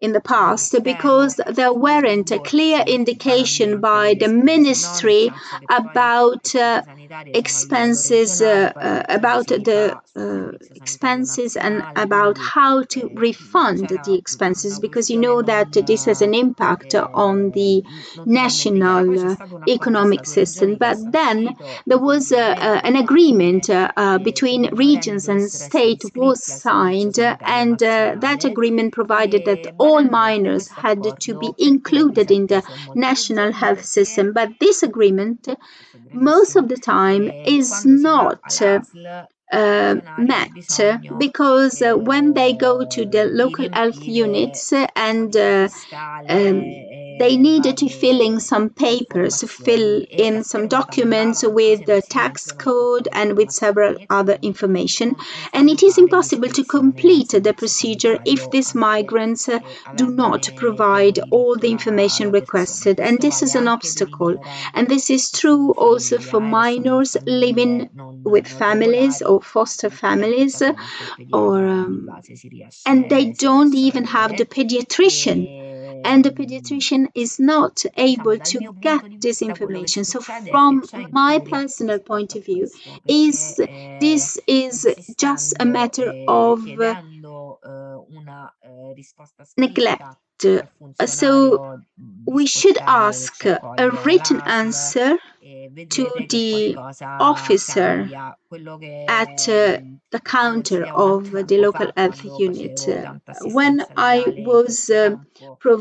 in the del past because Ministero there sui weren't a clear rimborsi indication banalmente by delle the spese, no? Nel ministry senso che poi le about spese sanitarie sono a livello expenses, regionale, poi l'adozione about si the rifà sul Servizio Sanitario expenses, and Nazionale, about quindi how to refund the c'era expenses, una because you questione know that this has an impact on the non totalmente chiara. Poi c'è national stato un accordo economic system. Stato-Regioni che ha But then sancito there il was conseguimento del an fatto agreement che i between minorenni regions and dovessero essere state was iscritti al Servizio signed, Sanitario and that Nazionale agreement provided that e all banalmente minors questo had to be accordo perché è included in the disatteso in molte national regioni? health Perché, system. But this agreement, questo è most of gravissimo, the time, is quando si va not all'ASL i funzionari hanno met, bisogno because when they go to the di local health riempire units, and codice fiscale they e needed to fill in varie some papers, fill informazioni e la in some schermata mandala documents anche with se non the si tax riempiono tutte code le and with several informazioni e other quindi information, non and fanno it is fare impossible to l'iscrizione al complete the servizio procedure if sanitario these anche migrants do not avendone provide pieno all diritto the information la persona. requested, and Questo this vale is an anche per i obstacle. And minorenni this is che sono true in also for famiglia e sono in minors living famiglie with non families regolari, or foster addirittura in families, portafono anche il or pediatra di base and they si don't riesce ad even have the avere. pediatrician, E, and the pediatrician is not diciamo, able dal to mio get punto di this vista quello che information. So succede è che from c'è my incuria personal point rispetto a of view, questo, is perché this is just a insistendo matter e of chiedendo una risposta neglect. scritta al So funzionario di we should sportello che ask ci a accoglie written all'ASL, answer to vedrete che the qualcosa officer cambia. Quello at che the counter consigliavo of tanto the tempo local fa, health quando unit. facevo tanta When assistenza I legale in was questo campo,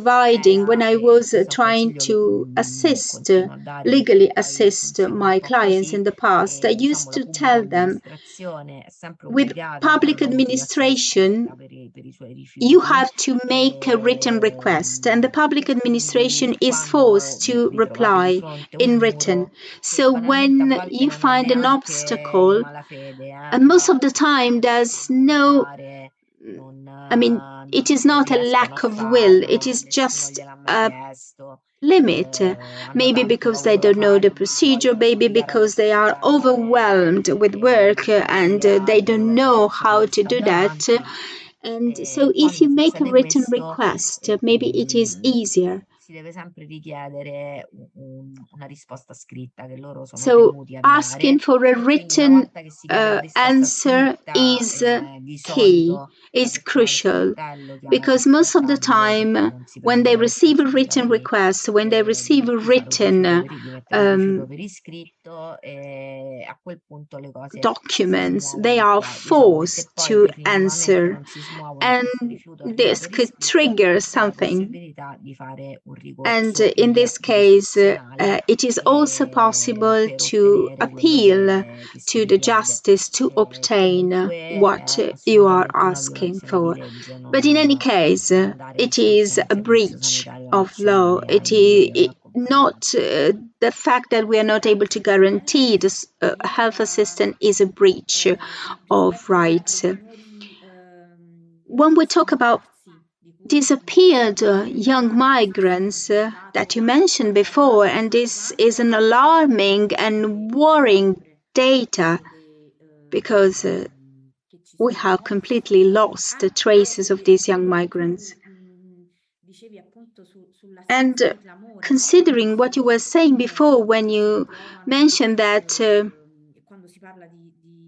when era, I e was questo è un trying consiglio che to assist, continuo a dare perché legally poi assist funziona un my po' clients così, in the past, I e used diciamo la to pubblica tell them, amministrazione è sempre with obbligata a dare public una motivazione administration, scritta per i suoi you rifiuti, have to make a written e request, and the public quindi administration is quando forced to vi trovate di reply fronte un in written. muro che So banalmente a when volte you non è find an neanche di obstacle, malafede, and most ma of the time there's non vuole no, fare, non, I mean, it is non not a riescono a lack of will, farlo, it is nessuno just gliel'ha mai a chiesto, limit. hanno Maybe tanto because they lavoro da don't know the fare, ma procedure, vogliono maybe sbrigare ad because they are effettuare overwhelmed with work, and via they don't il know palazzo che how gli to sta do that. davanti. And so E if you quando make a succede written questo, request, maybe it is easier. si deve sempre richiedere una risposta scritta che loro sono So tenuti a asking dare, for a e quindi una written volta che si chiede la risposta answer scritta, is di key, solito la is persona del crucial, sportello chiama il because most of the responsabile, perché time non si when prende they la receive a responsabilità written request, when they receive a di fare un rifiuto written di mettere un rifiuto um, per iscritto, e a quel punto le cose si documents, smuovono they in are piedi. Diciamo che se forced poi to definitivamente answer, non si smuovono e and questo rifiuto arriva this per could iscritto, trigger c'è la something. possibilità di fare un And ricorso in in via this case, giurisdizionale, it is also possible per to ottenere quello appeal che si to the richiede. justice to obtain Comunque what è you are assolutamente una asking violazione di for. legge But in any case, non dare le it is istruzioni al a Servizio breach Sanitario of law. Nazionale It ai minori is non not accompagnati. the fact that we are not able to Grazie Antonella. guarantee this health assistance is a breach of Rispetto ai rights. minori When we talk about scomparsi di cui disappeared stiamo young parlando, questo ci ha migrants that you raccontato mentioned before, and this is an alarming and worrying data because che ci we have sono, completely lost the traces of anche these young quello che migrants. tu dicevi appunto And sull'assenza di clamore, no? considering what you were saying before when Quando si you ritrovano, mentioned that quando si parla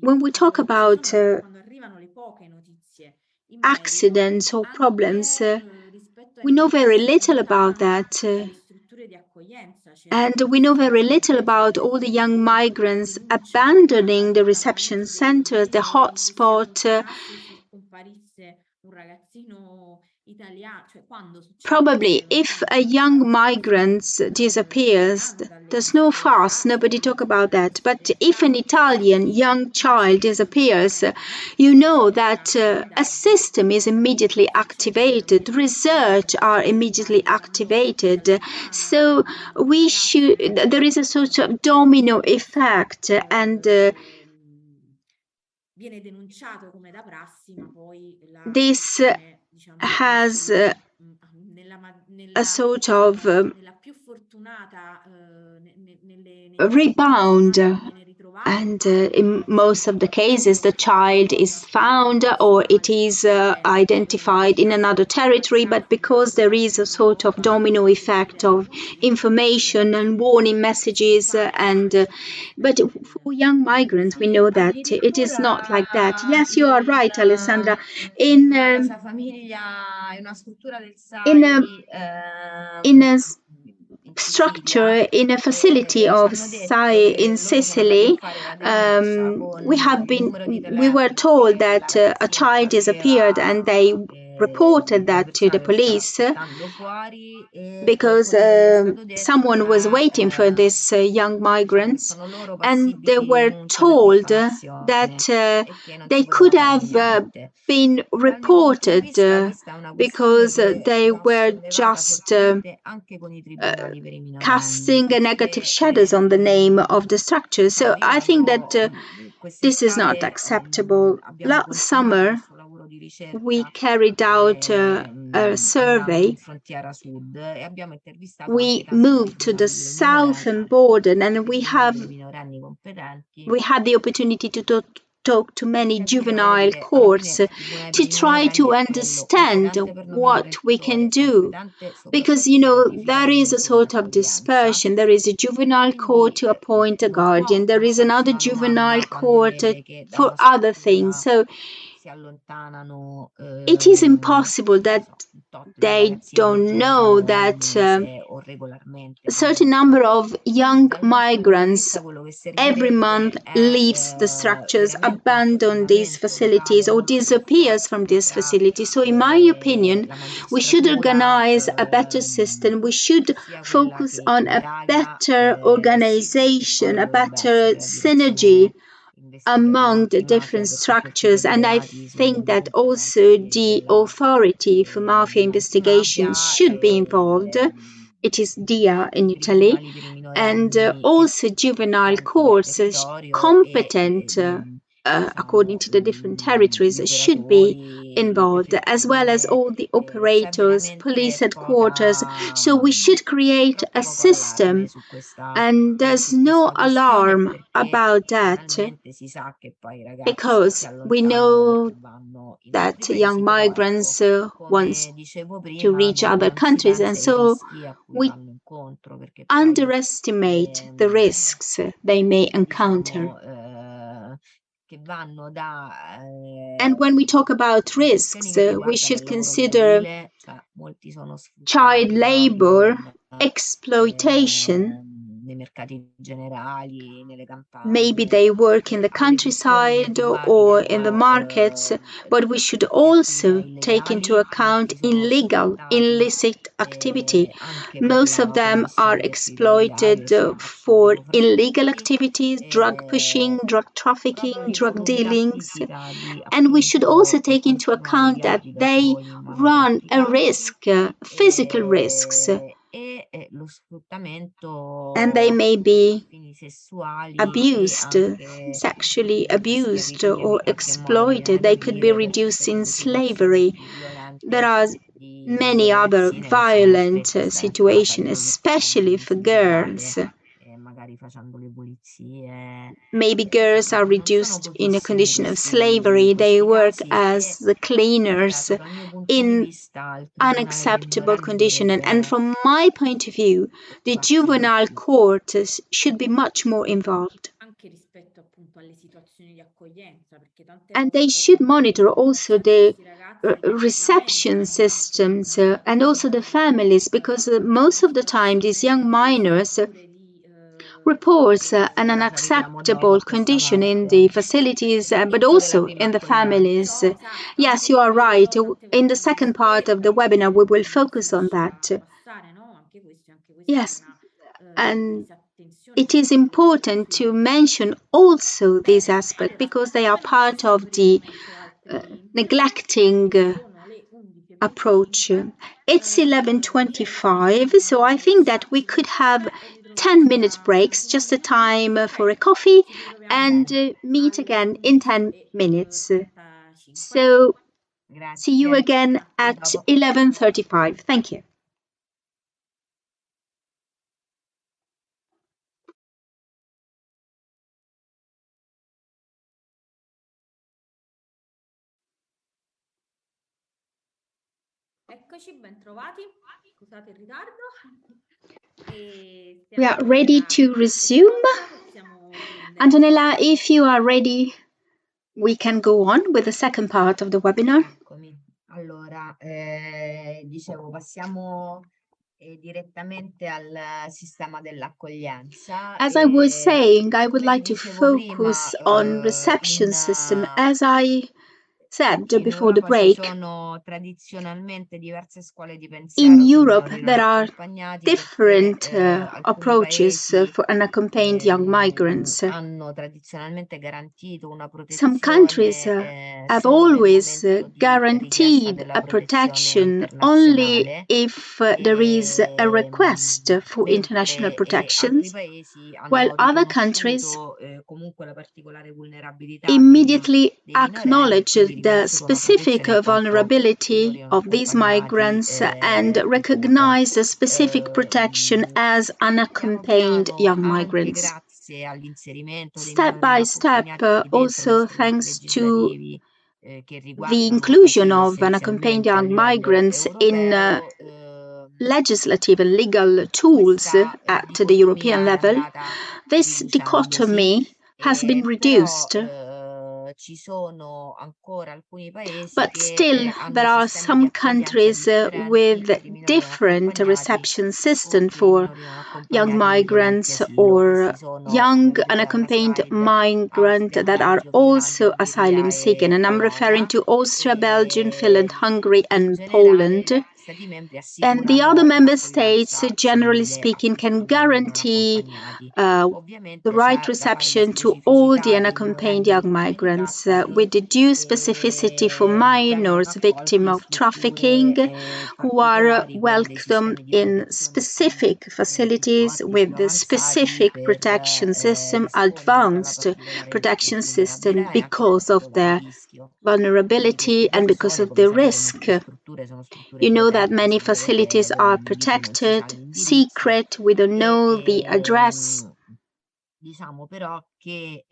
when we talk quando ci about sono, quando arrivano le poche notizie in merito, accidents or problems, anche rispetto ai we know very percorsi little about lontani that. dalle strutture di accoglienza, And certi we know questi very young little migrants about all the young migrants denunciano abandoning the reception all'appartamento centers, the se si hotspot. allontanasse, se scomparisse un ragazzino italiano, cioè quando succede Probably, questo, if quando a young scomparve questo migrant disappears, italiano dalle there's no nostre fuss, nobody carceri, talk about that. But if an realtà Italian young child disappears, estreme, no? you Quindi know si that fanno le a indagini, system is immediately succede quello activated, research che are succede immediately quando si activated. allontana So un we ragazzo, should, una there is ragazza a da un sort of centro domino e questo effect, and viene denunciato come da prassi, ma poi la this questione, diciamo, finisce has lì, a sort of nella più fortunata, nei casi più rebound, fortunati viene ritrovato and e in c'è un most of the cases ritorno the child con is l'autorità found or it nazionale is competente. identified in another territory, but because there is a sort of domino effect of information and warning messages but for young migrants we know that it is not like that. Addirittura Yes, you are right, Alessandra. in in una um, casa famiglia, in una struttura del in a SAI, in a in Sicilia, structure in a facility ci of hanno detto SAI in che loro sono andati a Sicily. fare la denuncia con il numero di We were telefono told che la that a ragazzina child disappeared, and they aveva, reported della that to persona the che lo stava police aspettando fuori, e because quello che gli è stato detto someone was è, waiting for these young diciamo che migrants, sono loro and passibili they di were denuncia per told diffamazione that e che non si they poteva could fare have niente. been Dal mio punto di reported vista, questa è una questione because che they va were sollevata just fortemente anche con i uh, tribunali per i minorenni, casting a negative perché shadows on the name of the structure. diciamo, So io I think that quando this is not quest'estate acceptable. abbiamo Last continuato summer, questo lavoro di we ricerca, carried out a andando survey. in frontiera sud e abbiamo intervistato anche We tanti moved to the tribunali per i minorenni, southern border, and tanti tribunali per i minorenni competenti, we had the opportunity to talk to many e vi devo juvenile dire, alla fine courts il tribunale per to i try minorenni to è quello understand competente per what nominare il we can tutore, do. competente Because, soprattutto per there ratificare le is a misure di sort of accoglienza. dispersion. There is a juvenile court Quindi to appoint a guardian. There uno is farsi another una juvenile domanda quando court vede che da for una other things. struttura So si allontanano, it is non impossible that so, un tot di they ragazzini al don't giorno know o al that mese o regolarmente a certain comunque. number of Quindi young dal nostro punto di migrants vista quello che every month servirebbe è leaves the structures, veramente un abandon these coordinamento locale facilities, or molto più disappears from forte these tra facilities. So, in my opinion, la we should magistratura, organize a better system. We should sia quella focus che on a indaga, better sì, che organization, poi a dovrebbe better essere la direzione synergy investigativa among the antimafia, different perché quel tipo structures. di And I reati sono think di that competenza also the authority for mafia investigation dell'antimafia, should be involved. It is DIA i in Italy, tribunali per i and minorenni che also sono juvenile competenti nel courts, territorio, e competent according to the different territories, should be involved, as well as all the operators, police headquarters. So we should create a system, and there's no alarm about that, because we know that young migrants want to reach other countries, and so we underestimate the risks they may encounter. And when we talk about risks, we should consider child labor, exploitation. Maybe they work in the countryside or in the markets, but we should also take into account illicit activity. Most of them are exploited for illegal activities, drug pushing, drug trafficking, drug dealings. And we should also take into account that they run a risk, physical risks, and they may be abused, sexually abused or exploited. They could be reduced in slavery. There are many other violent situations, especially for girls. Maybe girls are reduced in a condition of slavery. They work as the cleaners in unacceptable condition. And from my point of view, the juvenile court should be much more involved. And they should monitor also the reception systems and also the families, because most of the time these young minors reports an unacceptable condition in the facilities, but also in the families. Yes, you are right. In the second part of the webinar, we will focus on that. Yes, and it is important to mention also these aspects because they are part of the neglecting approach. It's 11:25, so I think that we could have 10 minutes breaks, just a time for a coffee, and meet again in 10 minutes. So see you again at 11:35. Thank you. Eccoci, bentrovati. Scusate il ritardo. We are ready to resume. Antonella, if you are ready, we can go on with the second part of the webinar. Allora, dicevo, passiamo direttamente al sistema dell'accoglienza. As I was saying, I would like to focus on reception system. As I said before the break, in Europe there are different approaches for unaccompanied young migrants. Some countries have always guaranteed a protection only if there is a request for international protection, while other countries immediately acknowledge the specific vulnerability of these migrants and recognize the specific protection as unaccompanied young migrants. Step by step, also thanks to the inclusion of unaccompanied young migrants in legislative and legal tools at the European level, this dichotomy has been reduced. But still, there are some countries with different reception systems for young migrants or young unaccompanied migrants that are also asylum seeking. And I'm referring to Austria, Belgium, Finland, Hungary, and Poland. And the other member states, generally speaking, can guarantee the right reception to all the unaccompanied young migrants with the due specificity for minors victims of trafficking who are welcomed in specific facilities with the specific protection system, advanced protection system because of their vulnerability and because of the risk. You know that many facilities are protected, secret, we don't know the address. Diciamo però che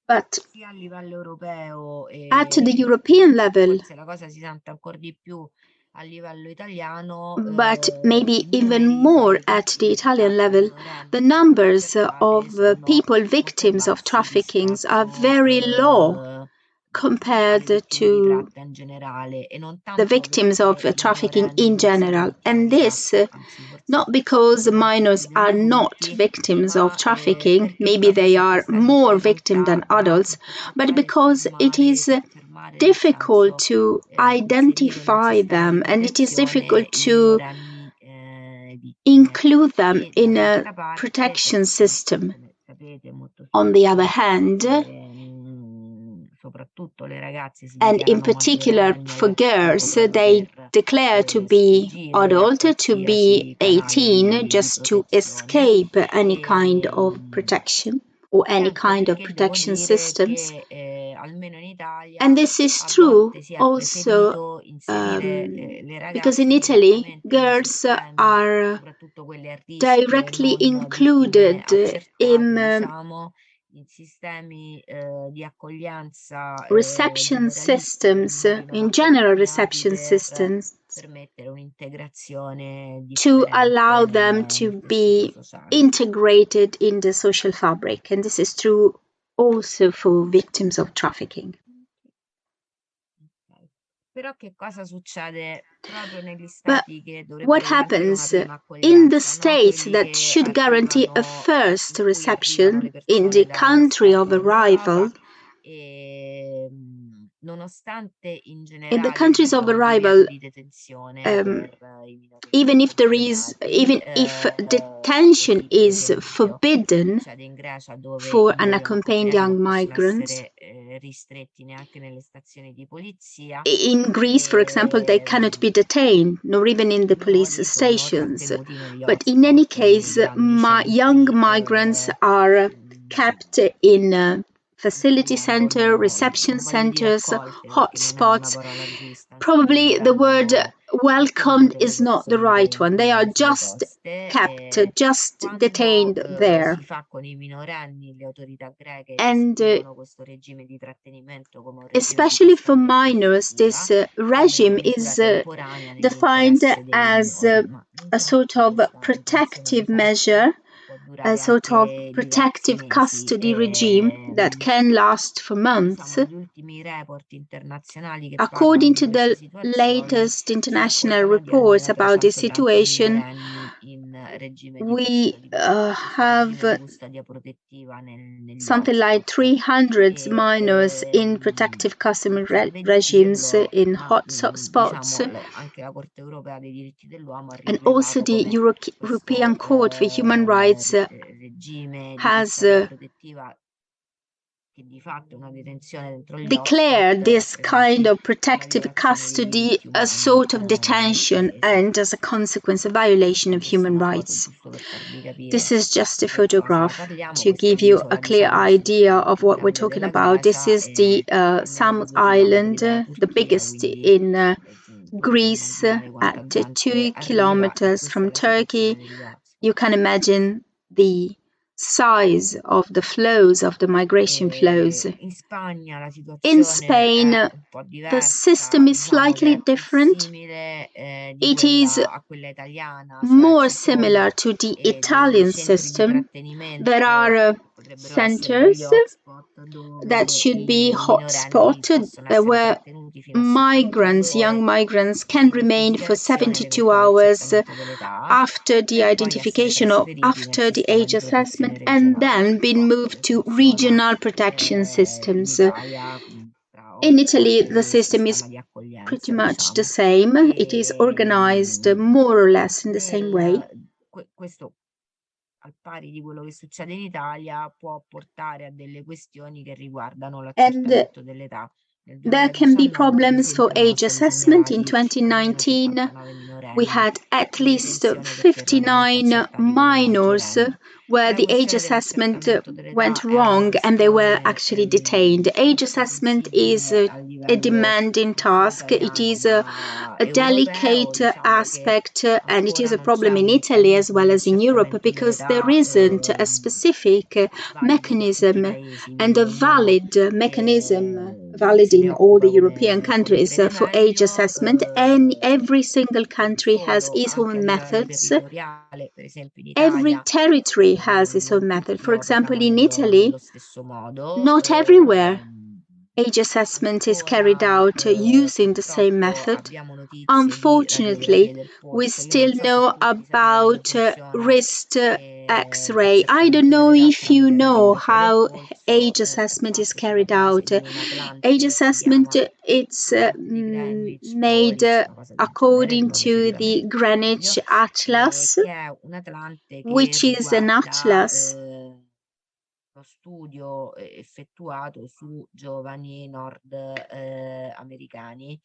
But sia a livello europeo at the European level, forse la cosa si sente ancora di più a livello italiano, but maybe even more at the Italian level, the numbers of people victims of trafficking are very low compared to the victims of trafficking in general. And this not because minors are not victims of trafficking, maybe they are more victims than adults, but because it is difficult to identify them and it is difficult to include them in a protection system. On the other hand, and in particular for girls, they declare to be adult, to be 18, just to escape any kind of protection or any kind of protection systems. And this is true also because in Italy, girls are directly included in reception systems, in general reception systems, to allow them to be integrated in the social fabric. And this is true also for victims of trafficking. But what happens in the states that should guarantee a first reception in the country of arrival? In the countries of arrival, even if detention is forbidden for unaccompanied young migrants, in Greece, for example, they cannot be detained, nor even in the police stations. But in any case, young migrants are kept in facility center, reception centers, hotspots. Probably the word welcomed is not the right one. They are just kept, just detained there. And especially for minors, this regime is defined as a sort of protective measure, a sort of protective custody regime that can last for months. According to the latest international reports about this situation, we have something like 300 minors in protective custody regimes in hot spots. And also the European Court for Human Rights has declared this kind of protective custody a sort of detention and as a consequence a violation of human rights. This is just a photograph to give you a clear idea of what we're talking about. This is the Samos Island, the biggest in Greece, at 2 kilometers from Turkey. You can imagine the size of the flows, of the migration flows. In Spain, the system is slightly different. It is more similar to the Italian system. There are centers that should be hotspotted where young migrants can remain for 72 hours after the identification or after the age assessment and then being moved to regional protection systems. In forza Italy, parte the del system is sistema di accoglienza, pretty much the diciamo. same. It is organized more or less in the same way. Questo, al pari di quello che succede in Italia, può portare a delle questioni che riguardano And l'accertamento dell'età. Nel there can be 2019, per problems for esempio, erano age stati assessment. In segnalati almeno 2019, 59 we minorenni had at in least detenzione perché erroneamente 59 accertati come minors maggiorenni. where La the age questione assessment dell'accertamento went dell'età è una wrong and they were questione actually detained. Age molto assessment is sensibile a a livello demanding non solo task. It italiano is ma a europeo. delicate Diciamo che aspect, and it is ancora a non c'è problem un in Italy as meccanismo well di as in Europe accertamento because there dell'età isn't a specific valido per tutti i mechanism paesi, and a quindi ognuno valid mechanism valid se ne in all the occupa European come countries crede for age meglio, assessment, and every single non country has solo, its anche a own livello methods. territoriale, per esempio in Every Italia territory has its own non method. tutti For example, operano in nello Italy, stesso modo. not everywhere age assessment is carried Ancora out using the same purtroppo method. abbiamo notizie di Unfortunately, radiografie del we polso. Io non still so se know tutti sapete come about funziona wrist X-ray. I don't l'accertamento know dell'età if you tramite know radiografia del how polso. age È assessment is fatto sulla carried base out. di un Atlante Age che si assessment, chiama it's Atlante di Greenwich, made College, una cosa del genere, il according nome si to deve aver the detto Greenwich meglio, Atlas, che è un Atlante che which is an riguarda atlas lo studio effettuato su giovani nordamericani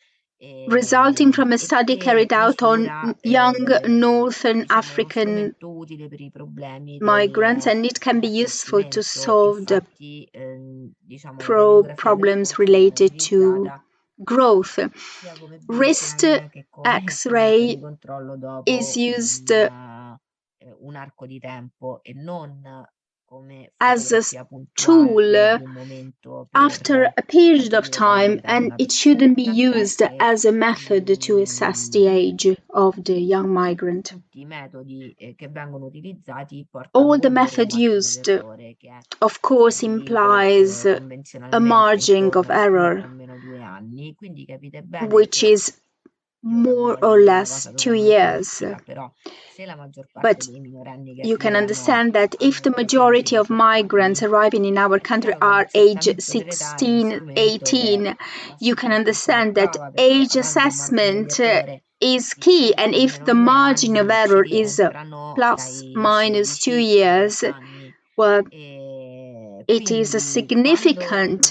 resulting from a e study che carried out on misura young Northern diciamo uno African strumento utile per i problemi migrants, del and it can be useful to crescimento. solve the Infatti diciamo la radiografia del problems polso viene related to utilizzata growth. sia come Wrist baseline che come strumento di X-ray controllo is dopo used un arco di tempo e non come as a fotografia puntuale tool di un momento after per a period of capire poi time, l'età di and una it persona. shouldn't be Tant'è used che as a method to assess the age of the young migrant. tutti i metodi che vengono utilizzati portano All the con loro un method margine used, d'errore che è of course, stabilito implies a convenzionalmente margin of intorno a più error, o meno 2 anni. Quindi capite bene which che is io ora non more voglio or dire una less cosa 2 totalmente years. mistica, però se la maggior parte But dei minorenni che you can arrivano understand that if hanno the tra i 16 e i majority of 18 migrants anni, arriving in our è country chiaro che are age l'accertamento dell'età è uno 16, strumento che è 18, you can abbastanza punto alla understand that prova, perché age avendo un margine di assessment errore is di key, più and o if meno the due margin of anni ci error is rientrano plus dai minus 2 16 ai years, 20 anni. well, E it is a quindi quando significant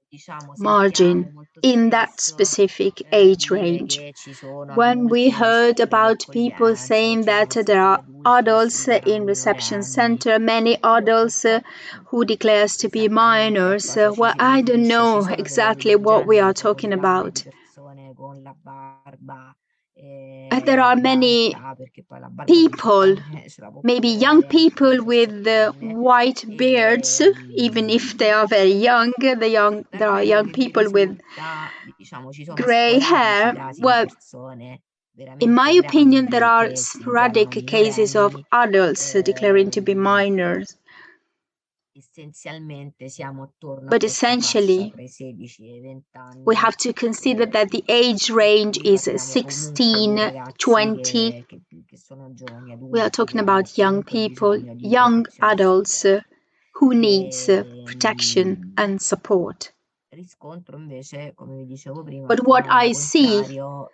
diciamo sentiamo margin molto in that spesso specific age dire range. che ci sono When we adulti negli heard strutture di about people accoglienza, che saying ci sono that un there sacco di are adulti che si adults dichiarano in reception minorenni, center, many io adults purtroppo who declares to be esattamente a minors, cosa ci well, si I don't riferisce. Ci know sono delle exactly what we leggende are talking metropolitane di about. persone con la barba There are many bianca, perché poi la barba di people, giovane ce la può maybe pure young avere anche un people with 17enne. white beards, even if they are very young. There are Da quello young che mi people with risulta, diciamo, ci sono gray sporadici hair. casi di Well, persone in my veramente opinion, there grandi are che si dichiarano sporadic cases of minorenni. adults declaring to be minors, Essenzialmente siamo attorno a but questa fascia essentially, tra i 16 e i 20 we anni, have to consider that the age per range cui is parliamo comunque di 16, ragazzi 20. che sono giovani We are adulti, che talking hanno about young comunque people, bisogno di young protezione e adults supporto. who needs protection Ehm, and support. Riscontro invece, come vi dicevo prima, il But what fenomeno I see contrario,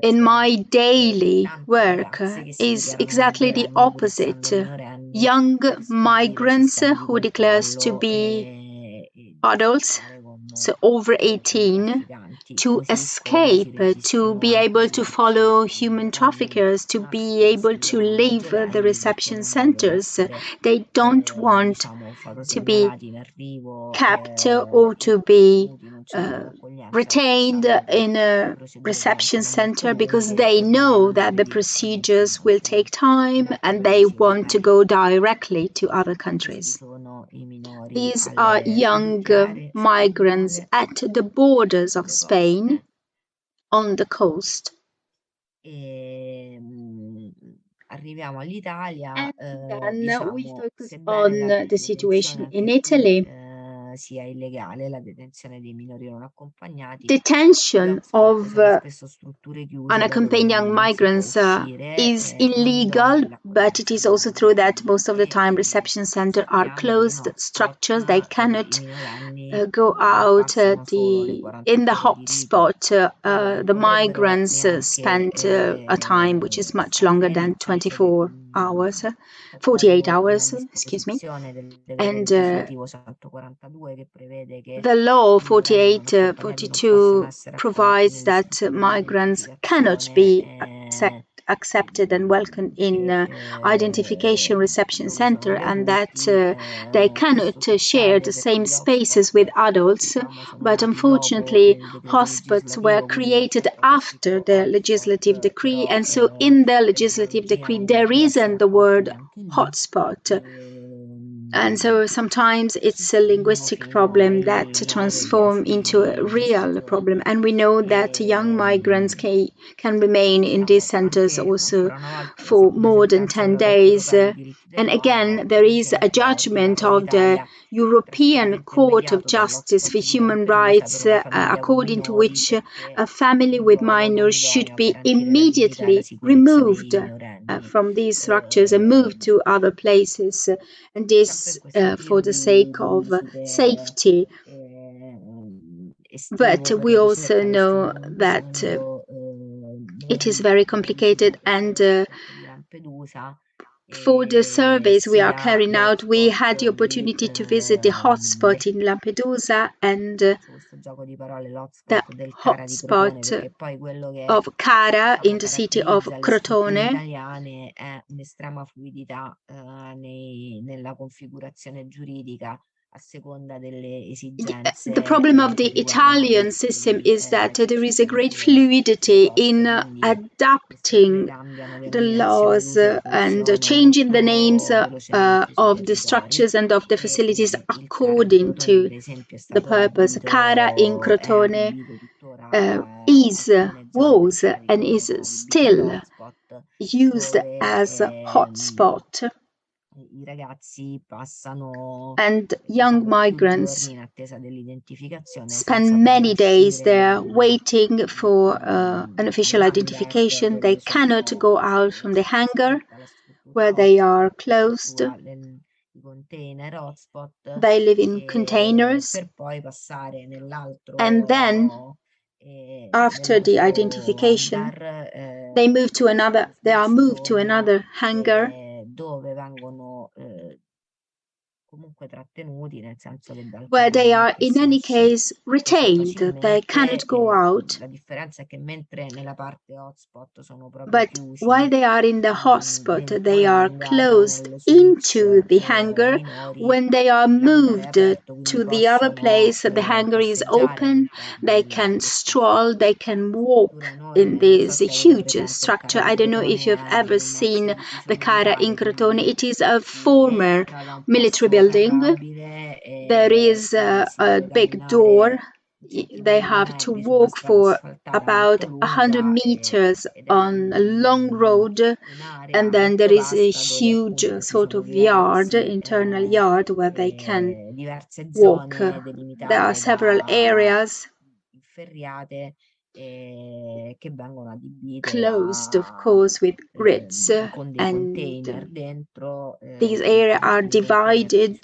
in cioè my daily tanti work ragazzi che si is dichiarano exactly the maggiorenni pur essendo opposite. minorenni Young per sfuggire ai migrants sistemi di who declares to controllo be e adults, scappare so over con i 18, trafficanti, to così come si escape, to registrano be anche able to diversi follow human minorenni traffickers, to be maschi che si able to dichiarano leave the maggiorenni perché reception non vogliono centers. essere They don't want diciamo to be fotosegnalati in arrivo kept or e to be tenuti in un centro d'accoglienza, perché retained sanno che in le a procedure reception diventano molto center because lunghe they e vogliono know that andare the direttamente procedures will take in time altri and they paesi want to europei. go directly to other Questi countries. sono i minori These are alle young frontiere migrants spagnole, at the borders of sulle Spain, coste, on the coast. e arriviamo all'Italia, And then we diciamo, focus sebbene on la the detenzione situation in anche qui Italy. sia illegale, la detenzione dei minori non accompagnati, gli Detention hotspot of sono spesso strutture chiuse da dove unaccompanied young non si può migrants uscire, is non idonee illegal, but it all'accoglienza is dei also true that minorenni most of the time e reception centers are sappiamo che in closed hotspot structures. They i cannot minorenni go out in the hotspot. The migrants spend a time which is much longer than 24 hours, 48 hours, excuse me. And the law 4842 provides that migrants cannot be accepted and welcomed in identification reception center, and that they cannot share the same spaces with adults. But unfortunately, hotspots were created after the legislative decree, and so in the legislative decree there isn't the word hotspot. And so sometimes it's a linguistic problem that transforms into a real problem. And we know that young migrants can remain in these centers also for more than 10 days. And again, there is a judgment of the European Court of Justice for Human Rights, according to which a family with minors should be immediately removed from these structures and moved to other places, and this for the sake of safety. But we also know that it is very complicated, and for the surveys we are carrying out, we had the opportunity to visit the hotspot in Lampedusa and the hotspot of Cara in the city of Crotone. Un'estrema fluidità nella configurazione giuridica a seconda delle esigenze. The problem of the Italian system is that there is a great fluidity in adapting the laws and changing the names of the structures and of the facilities according to the purpose. Cara in Crotone was and is still used as a hotspot. And young migrants spend many days there waiting for an official identification. They cannot go out from the hangar where they are closed. They live in containers. And then, after the identification, they are moved to another hangar where they are in any case retained. They cannot go out. But while they are in the hotspot, they are closed into the hangar. When they are moved to the other place, the hangar is open. They can stroll, they can walk in this huge structure. I don't know if you've ever seen the Cara in Crotone. It is a former military building. There is a big door. They have to walk for about 100 meters on a long road, and then there is a huge sort of yard, internal yard, where they can walk. There are several areas closed, of course, with grids, and these areas are divided.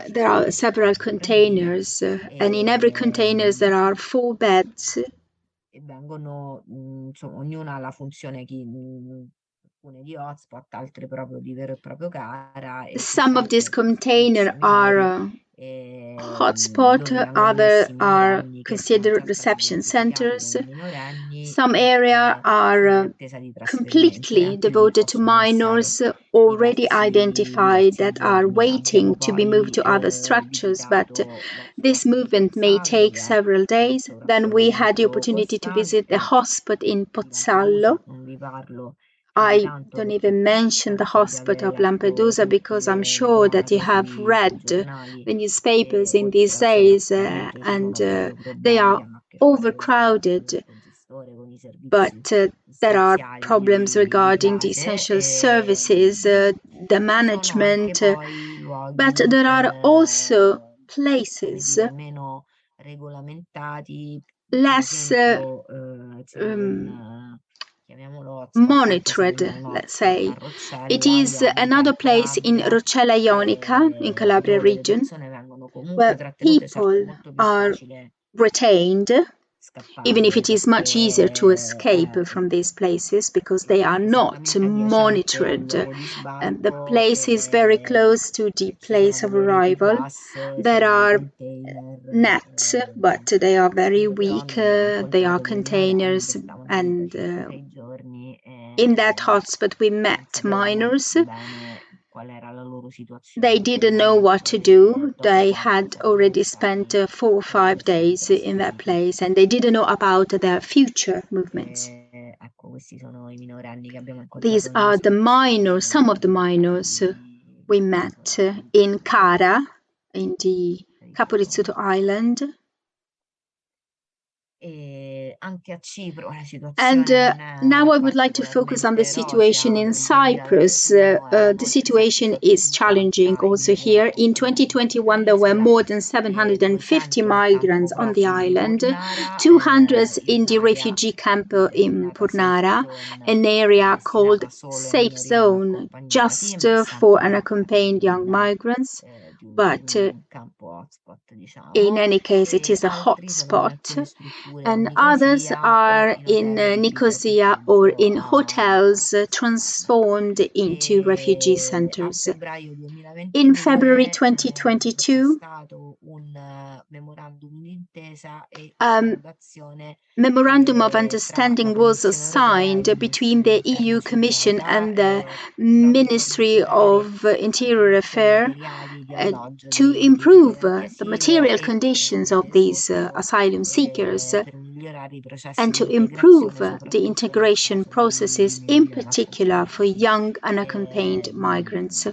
There are several containers, and in every container there are 4 beds. Ognuna ha la funzione di hotspot, altre proprio di vero e proprio Cara. Some of these containers are hotspot, others are considered reception centers. Some areas are completely devoted to minors already identified that are waiting to be moved to other structures, but this movement may take several days. Then we had the opportunity to visit the hotspot in Pozzallo. I don't even mention the hotspot of Lampedusa because I'm sure that you have read the newspapers in these days, and they are overcrowded. But there are problems regarding the essential services, the management, but there are also places less monitored, let's say. It is another place in Roccella Ionica, in Calabria region, where people are retained, even if it is much easier to escape from these places because they are not monitored. The place is very close to the place of arrival. There are nets, but they are very weak. They are containers, and in that hotspot we met minors. They didn't know what to do. They had already spent 4 or 5 days in that place, and they didn't know about their future movements. These are the minors, some of the minors we met in Cara, in the Capo Rizzuto Island. And now I would like to focus on the situation in Cyprus. The situation is challenging also here. In 2021, there were more than 750 migrants on the island, 200 in the refugee camp in Purnara, an area called Safe Zone, just for unaccompanied young migrants. But in any case, it is a hot spot, and others are in Nicosia or in hotels transformed into refugee centers. In February 2022, memorandum of understanding was signed between the EU Commission and the Ministry of Interior Affairs to improve the material conditions of these asylum seekers and to improve the integration processes, in particular for young unaccompanied migrants.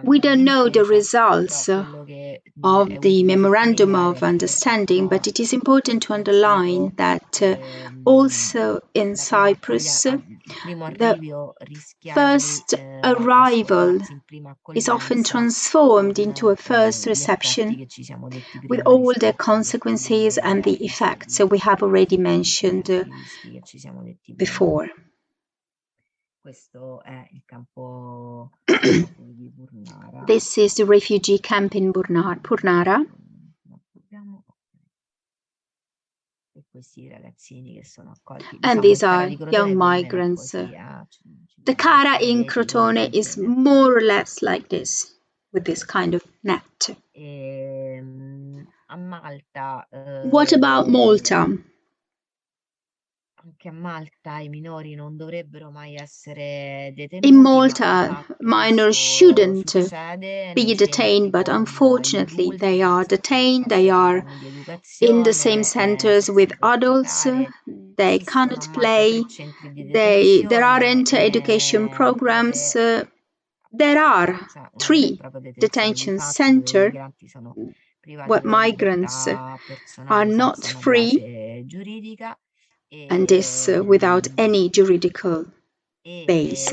We don't know the results of the Memorandum of Understanding, but it is important to underline that also in Cyprus, the first arrival is often transformed into a first reception with all the consequences and the effects we have already mentioned before. This is the refugee camp in Purnara. And these are young migrants. The Cara in Crotone is more or less like this, with this kind of net. What about Malta? In Malta, minors shouldn't be detained, but unfortunately they are detained. They are in the same centers with adults. They cannot play. There aren't education programs. There are 3 detention centers where migrants are not free, and this without any juridical base.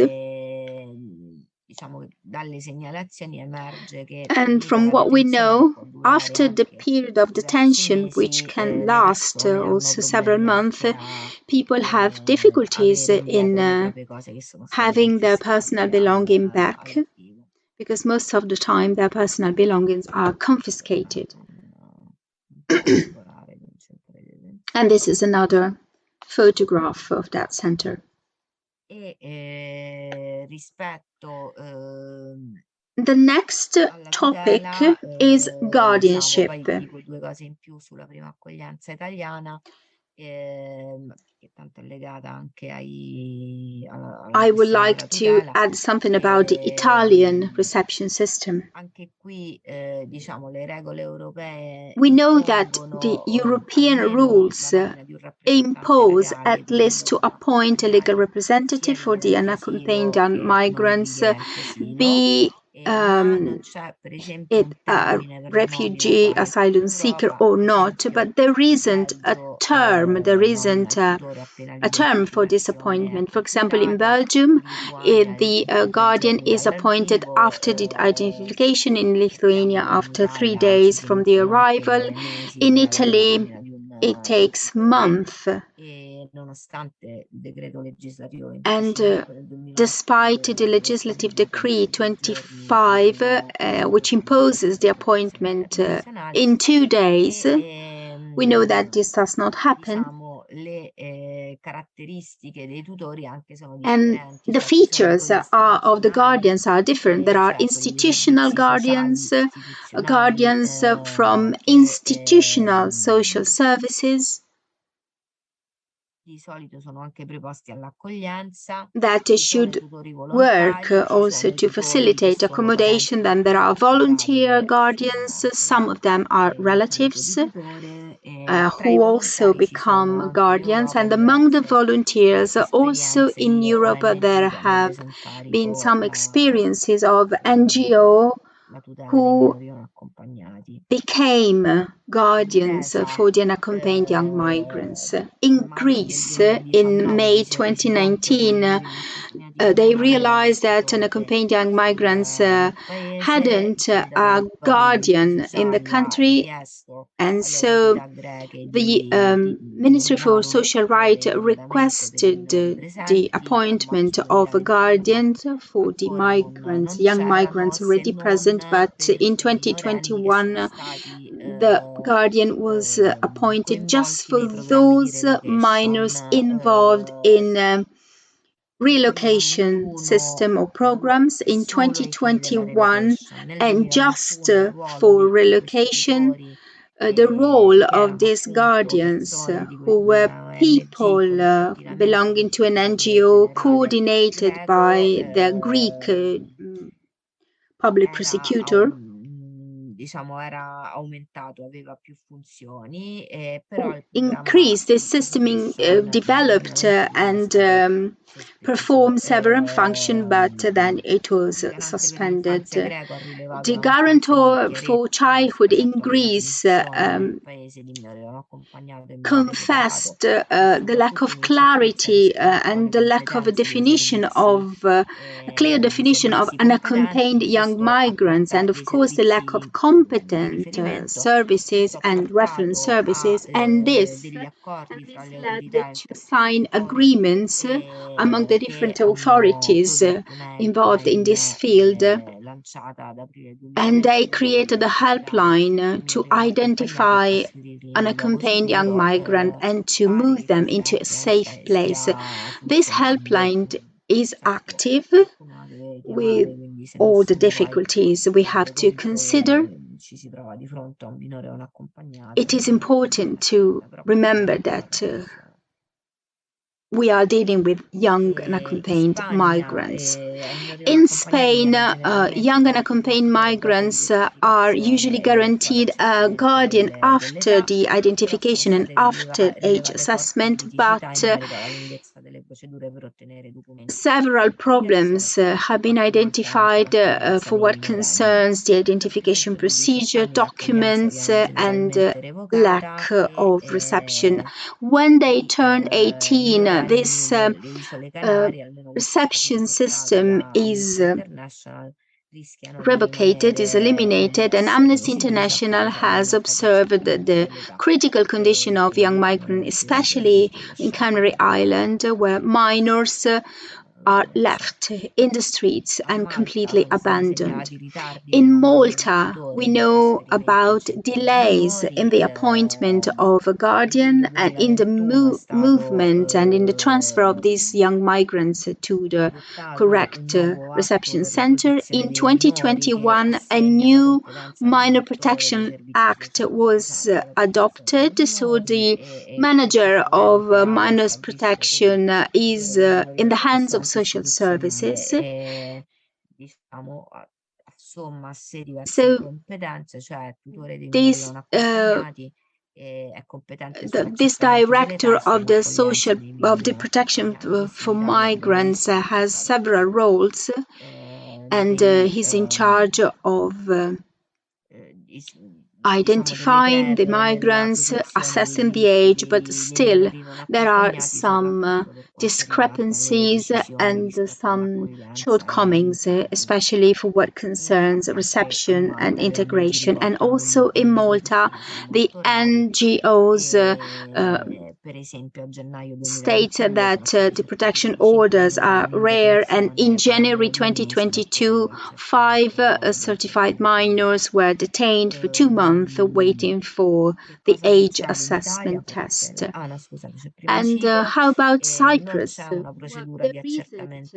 And from what we know, after the period of detention, which can last also several months, people have difficulties in having their personal belongings back, because most of the time their personal belongings are confiscated. And this is another photograph of that center. The next topic is guardianship. I would like to add something about the Italian reception system. We know that the European rules impose at least to appoint a legal representative for the unaccompanied migrants, be it a refugee, asylum seeker or not, but there isn't a term for this appointment. For example, in Belgium, the guardian is appointed after the identification, in Lithuania after 3 days from the arrival. In Italy, it takes months. E nonostante il decreto legislativo And 25 del 2021 despite the legislative decree 25, which imposes the appointment in 2 days, we know that this does not happen. Diciamo, le caratteristiche dei tutori anche sono And differenti, the cioè ci sono features tutori of the istituzionali, guardians are different. There are cioè quelli dei institutional servizi sociali guardians, istituzionali guardians from che institutional social services di solito sono anche preposti all'accoglienza, that ci sono i should tutori work volontari, ci also sono i to tutori che facilitate sono accommodation. parenti Then there are del titolare volunteer che guardians. assumono Some of them are l'incarico relatives di tutore. Tra i who also volontari ci sono become anche in guardians. Europa And among the diverse volunteers, also esperienze in di Europe, there ONG che hanno have preso in been carico some experiences of NGO la tutela dei who minori non accompagnati. became guardians L'intesa for the unaccompanied young migrants. In a maggio del Greece, in 2019 May mise precedente per i 2019, minori non accompagnati they italiani realized that tutore unaccompanied young migrants sul paese. hadn't Il a Dipartimento guardian in the Sociali ha country, richiesto and alle so autorità greche the di Ministry for nominare un Social tutore Rights immediatamente per i requested minori the presenti. A appointment marzo of a 2021 guardian for the ancora migrants, non young c'erano, migrants se already present, non but per in quei minorenni che sono 2021 stati the guardian was appointed just coinvolti for nei programmi di those relocation. minors involved in Nel relocation 2021 system or programs in solo ai fini della 2021, relocation, nel and just 2021 il ruolo for di questi relocation, tutori the role che of erano these appunto guardians, persone who di were una ONG con people il coordinamento belonging del to an procuratore NGO generale coordinated greco, by the Greek public prosecutor, diciamo, era aumentato, aveva più funzioni, però il programma increased. This system Completion nel developed 2021 è and stato sospeso. performed several functions, but then it was Il garante per suspended. l'infanzia greco ha rilevato The mancanze di guarantor for chiarezza childhood in rispetto alle Greece definizioni nel paese di minore non accompagnato e minore separato, confessed the lack soprattutto of un'incertezza clarity rispetto and alle the lack of a competenze dei definition servizi, of a clear di definition of servizi unaccompanied competenti. young Questo ha migrants, and of dei course the lack servizi of di competent riferimento. services Questo ha and reference portato a services, and degli accordi fra this le led autorità e il to terzo sign settore agreements among the che different hanno authorities prodotto involved in this un'helpline field. lanciata ad aprile And they 2021 per created a identificare helpline i to minori non accompagnati e identify trasferirli in un luogo unaccompanied young sicuro. migrant and to Pare move che them questa into a helpline safe place. stia This funzionando. helpline is Certo, active qualcuno la deve with chiamare, quindi se all the nessuno poi difficulties si we rende have to conto consider. che ci si trova di fronte a un minore non accompagnato, It is important to la propria remember chiamare la that repressione. we are dealing with young In unaccompagned Spagna migrants. ai minori non In accompagnati Spain, viene generalmente young dato un unaccompanied tutore dopo migrants are l'identificazione usually e l'eventuale guaranteed a accertamento guardian after dell'età, the però sono identification and state after age rilevate forti assessment, criticità in but merito alla lunghezza delle procedure per ottenere documenti di several identificazione problems have a been cui manca identified l'accoglienza for dei what minorenni. concerns the Sotto i identification maggiori di 18 procedure, anni l'accoglienza documents, viene and generalmente lack revocata of reception. When they i turned 18, minorenni this delle Isole Canarie, almeno questo è stato reception riportato system da is Amnesty International, rischiano di revocated, is rimanere eliminated, and lì, come Amnesty si dice, a International causa has dell'aumentato observed accertamento the dell'età critical condition of per young cui vengono migrants, requisiti i especially diritti in lasciati Canary Island, where minors are left in the streets A and Malta completely sono stati abandoned. segnalati ritardi nel In nominare un Malta, we tutore e nel know trasferimento in about centri per delays in minori. the appointment of a Il guardian luglio and in the 2021 è stato movement and in the transfer of these young migrants to the adottato un correct nuovo atto reception per la center. protezione In dei minori che 2021, a assegna la new competenza al Minor direttore dei Protection servizi Act sociali, was diciamo, per la protezione dei adopted, so minori the e manager of conseguente ha minors stabilisco che il protection is tutore dei minori in è the una hands persona of anche social istituzionale services. e diciamo assomma a sé diverse So competenze, cioè tutore dei minori this non accompagnati, è competente this sull'accertamento director dell'età e of the sull'accoglienza social dei of minori the non protection accompagnati. Questi for rilievi abbiamo migrants visto che sono has stati several roles, and dei he's in charge of identifying the migrants, assessing the age, but still there are some discrepancies and some shortcomings, especially for what concerns reception and integration. And also in Malta, the NGOs state that the protection orders are rare, and in January 2022, 5 certified minors were detained for 2 months waiting for the age assessment test. And how about Cyprus? Well, there isn't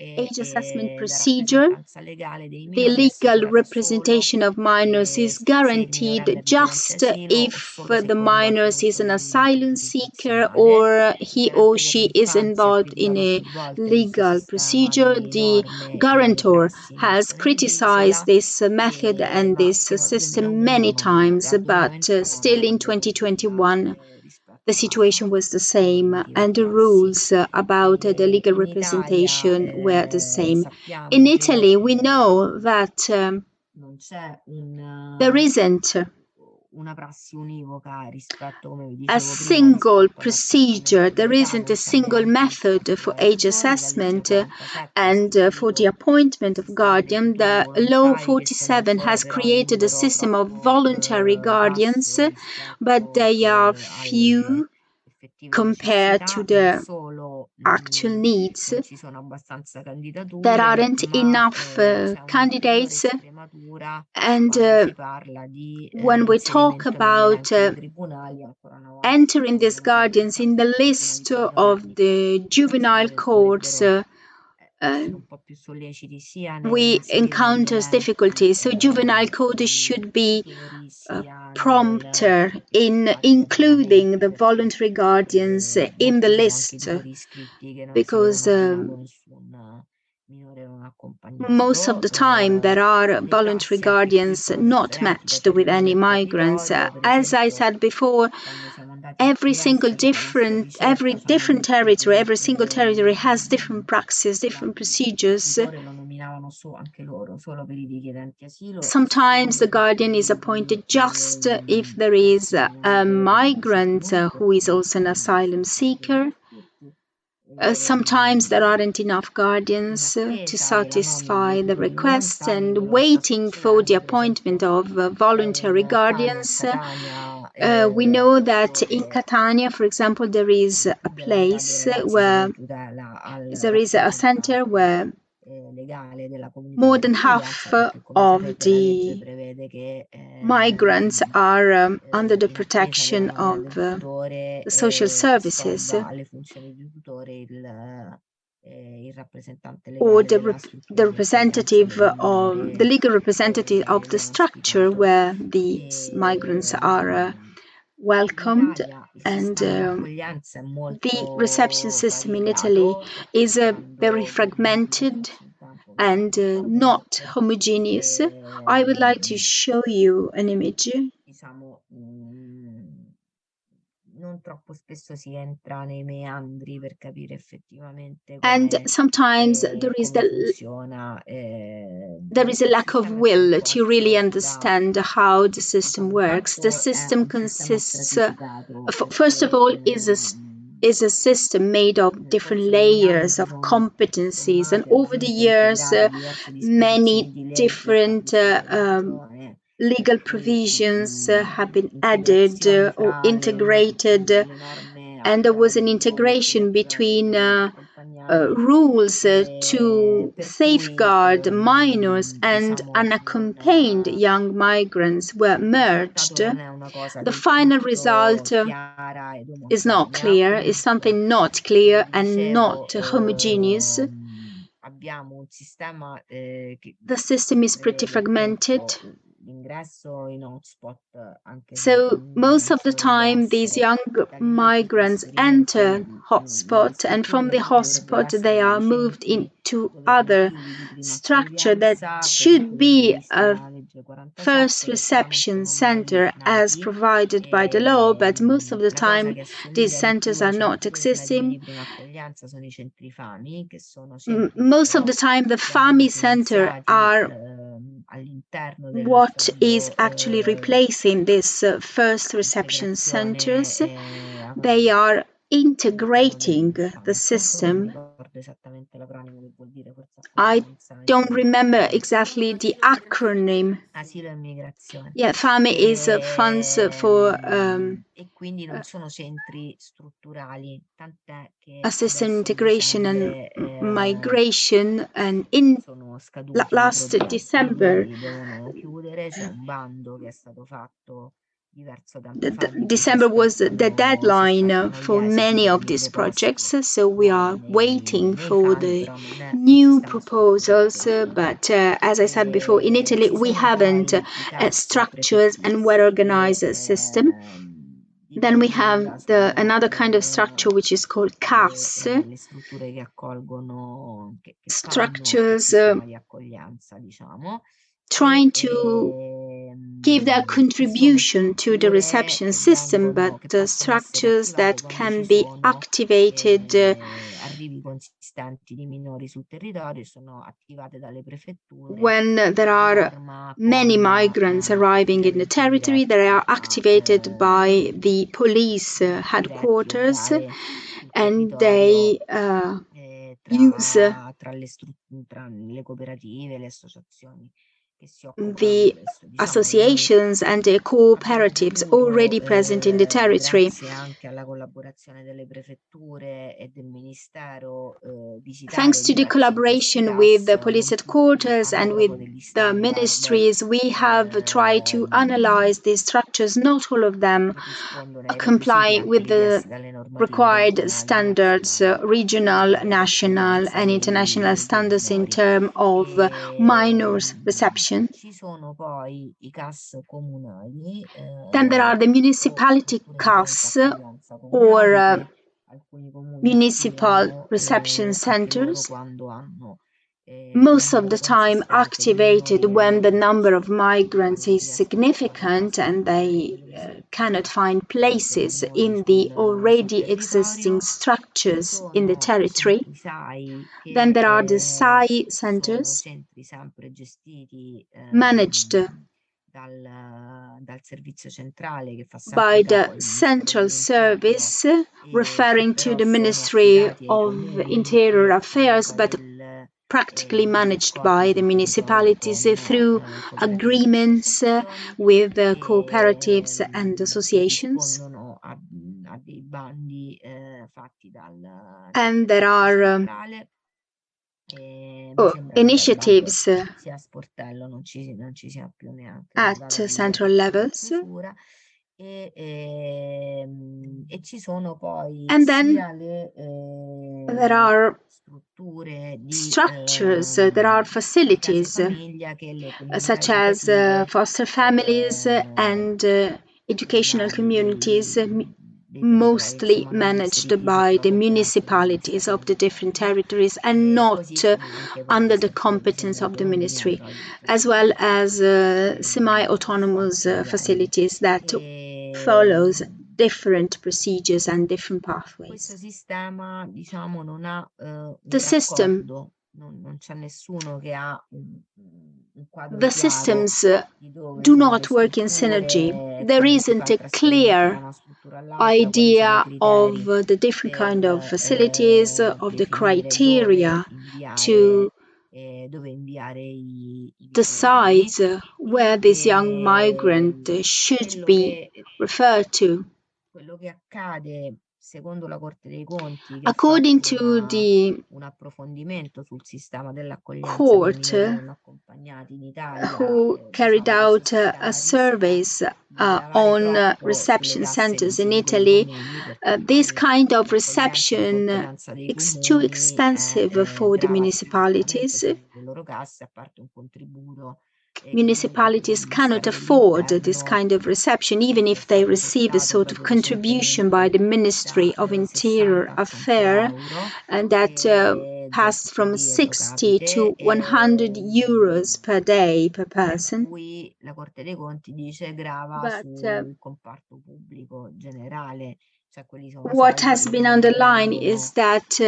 age assessment procedure. The legal representation of minors is guaranteed just if the minor is an asylum seeker or he or she is involved in a legal procedure. The guarantor has criticized this method and this system many times, but still in 2021 the situation was the same and the rules about the legal representation were the same. In Italy, we know that there isn't a single procedure, there isn't a single method for age assessment and for the appointment of guardian. The Law 47 has created a system of voluntary guardians, but they are few compared to the actual needs. There aren't enough candidates, and when we talk about entering these guardians in the list of the juvenile courts, we encounter difficulties. So juvenile court should be prompter in including the voluntary guardians in the list, because most of the time there are voluntary guardians not matched with any migrants. As I said before, every different territory, every single territory has different practices, different procedures. Sometimes the guardian is appointed just if there is a migrant who is also an asylum seeker. Sometimes there aren't enough guardians to satisfy the request, and waiting for the appointment of voluntary guardians. We know that in Catania, for example, there is a place where there is a center where more than half of the migrants are under the protection of the social services or the representative of the legal representative of the structure where these migrants are welcomed. And the reception system in Italy is very fragmented and not homogeneous. I would like to show you an image. And sometimes there is a lack of will to really understand how the system works. The system consists, first of all, is a system made of different layers of competencies, and over the years, many different legal provisions have been added or integrated, and there was an integration between rules to safeguard minors and unaccompanied young migrants were merged. The final result is not clear, is something not clear and not homogeneous. The system is pretty fragmented. So most of the time these young migrants enter hotspot, and from the hotspot they are moved into other structure that should be a first reception center as provided by the law, but most of the time these centers are not existing. Most of the time the FA.B center are what is actually replacing these first reception centers. They are integrating the system. I don't remember exactly the acronym. Yeah, FA.B is funds for e quindi non sono centri strutturali, tant'è che assistance adesso integration and migration, and sono scaduti last i progetti, December quindi devono chiudere. C'è un bando che è stato fatto diverso tempo fa, di cui December was the si deadline aspettano for gli esiti many per of il these deposito projects, so we are waiting nei for FA.B, the però non è new sistema proposals. strutturato. But as I said before, in Italy Ci we sono haven't poi i CAS structures and prefettizi well-organized che system. Then we have another kind of structure which is called CAS, le strutture che accolgono, che fanno il structures sistema di accoglienza, diciamo, trying to give their contribution to the reception system, but structures that can be activated arrivi consistenti di minori sul territorio sono attivate dalle prefetture when there are many migrants arriving in the territory. They are activated by the police headquarters, and they use tra le cooperative, le associazioni che si occupano the di questo, associations and the cooperatives already present in the territory. Grazie anche alla collaborazione delle prefetture e del ministero, Thanks to the collaboration with the police headquarters and with the ministries, we have tried to analyze these structures. Not all of them comply with the required standards, regional, national, and international standards in terms of minors reception. Ci sono poi i CAS comunali. Then there are the municipality CAS or municipal reception centers, most of the time activated when the number of migrants is significant and they cannot find places in the already existing structures in the territory. Then there are the SAI centers, managed by the central service, referring to the Ministry of Interior Affairs, but practically managed by the municipalities through agreements with cooperatives and associations. And there are initiatives at central levels. And then there are structures, there are facilities such as foster families and educational communities, mostly managed by the municipalities of the different territories and not under the competence of the ministry, as well as semi-autonomous facilities that follows different procedures and different pathways. The system, the systems do not work in synergy. There isn't a clear idea of the different kind of facilities, of the criteria to decide where this young migrant should be referred to. According to the court, who carried out a surveys on reception centers in Italy, this kind of reception is too expensive for the municipalities. municipalities cannot afford this kind of reception, even if they receive a sort of contribution by the Ministry of Interior Affairs, and that passed from 60 to 100 euros per day per person. Cui la Corte dei Conti dice grava But sul comparto pubblico generale, cioè quelli sono what soldi has che been non underlined dipendono is that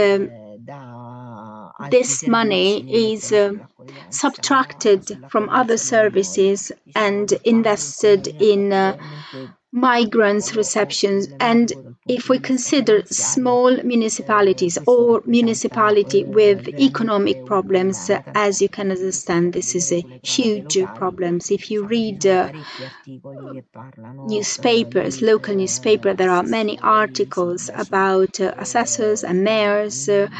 da altri this servizi, money li is mettono sull'accoglienza, subtracted from other services diciamo and portando il invested condominio a in particolarmente migrants piccolo o receptions. And problematico dal punto if di we vista consider finanziario, small municipalities questo or rappresenta municipality with veramente economic un problems, problema, tant'è as you che can se understand, vai a this is vedere a sulle cronache huge locali, problem. If you diciamo, ci read sono parecchi articoli che parlano newspapers, di local newspaper, there are many assessori, articles sindaci about assessors and mayors che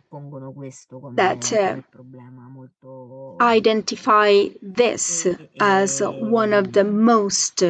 pongono questo that come problema molto identify this as one of the most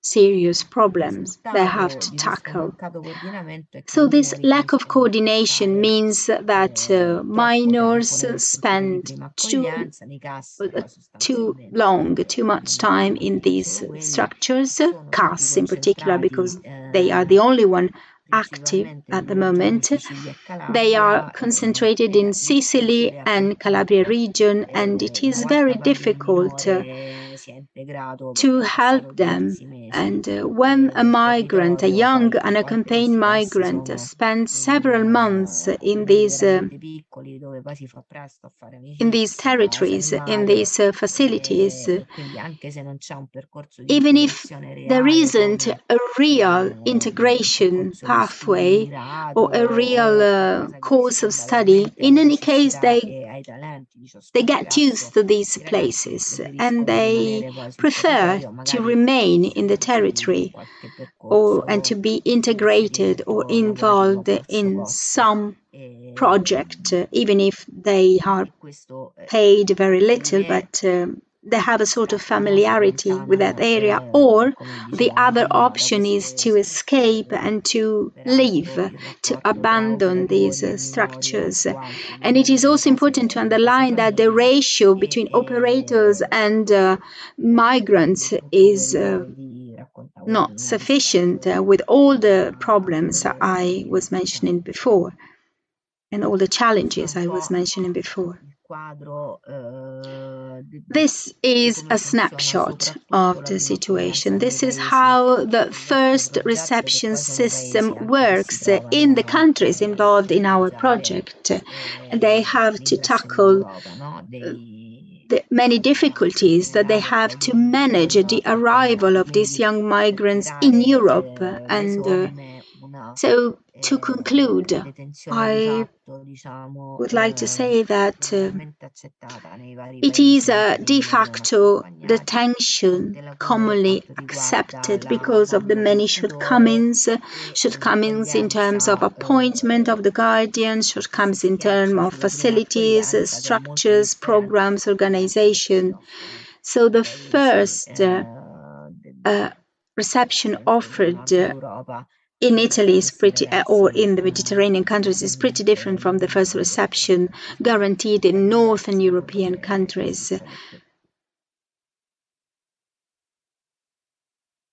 serious problems they have risultato to di questo tackle. mancato coordinamento è che So gli this lack of finiscono per coordination passare means that troppo tempo minors nelle strutture di spend prima accoglienza, nei CAS poi too sostanzialmente long, too much time in non these solo quelli, structures, sono tutti CAS in particular, concentrati because they are the only one active principalmente at the nelle regioni moment. Sicilia e They are Calabria, concentrated in Sicily Sicilia and appunto Calabria region, and it una is volta very quando il difficult minore si è integrato to perché è passato help them. diversi mesi And when a nel migrant, a territorio, young poi unaccompanied questi CAS migrant, sono spends several months in comuni these veramente piccoli dove poi si fa presto a fare amicizia, si territories, in animale these facilities, e quindi anche se non c'è un percorso di even if integrazione there reale isn't come a real un integration percorso di studi pathway mirato or a real o qualcosa che course of risponda study, veramente in alle any case, necessità e ai talenti di they ciascun get used ragazzo, to these i ragazzi places and preferiscono they rimanere poi sul prefer territorio, to magari remain in the inseriti in territory qualche and to percorso be di integrated or inserimento lavorativo a involved basso in costo. some project, even if they are E questo paid very little, avviene but they have a sort of si familiarity with that allontanano, area. Or come the dicevamo other prima, da option is queste to escape strutture. and to leave, Peraltro il to rapporto tra abandon these operatori e minori è structures. più alto And it is also important to nelle case underline that the famiglia ratio between operators and migrants appunto is quello che vi raccontavo not prima sufficient rispetto with all the a problems quello I che was diciamo mentioning insomma before and all the questo è challenges un I was po' mentioning before. il quadro This di is come a funziona snapshot soprattutto of la the prima accoglienza situation. nei This is paesi how the del nostro first progetto, che reception poi sono system paesi anche che si works in the trovano countries involved ad in our appoggiare project. They have to l'ingresso in tackle Europa, no? the many Migranti in difficulties that they generale e have poi to di manage quelli the arrival of these quindi young migrants in creare Europe. le And somme, una so, to conclude, detenzione di I fatto, diciamo, would like to say that generalmente accettata nei vari it is paesi a che de vengono facto accompagnati, detention tutte per commonly quanto riguarda accepted la because of the nomina many del tutore e shortcomings in terms of un'accoglienza appointment of the guardian, che si shortcomings in terms schiaccia of sulla prima facilities, accoglienza, che è molto structures, differente programs, dall'accoglienza che si organization. offre So nei the paesi first reception sempre del offered nord Europa in e Italy is questi pretty, or ragazzi in the Mediterranean countries, is pretty different from the first ovviamente reception purtroppo sono guaranteed in Northern diversi, quello European che countries. succede qui.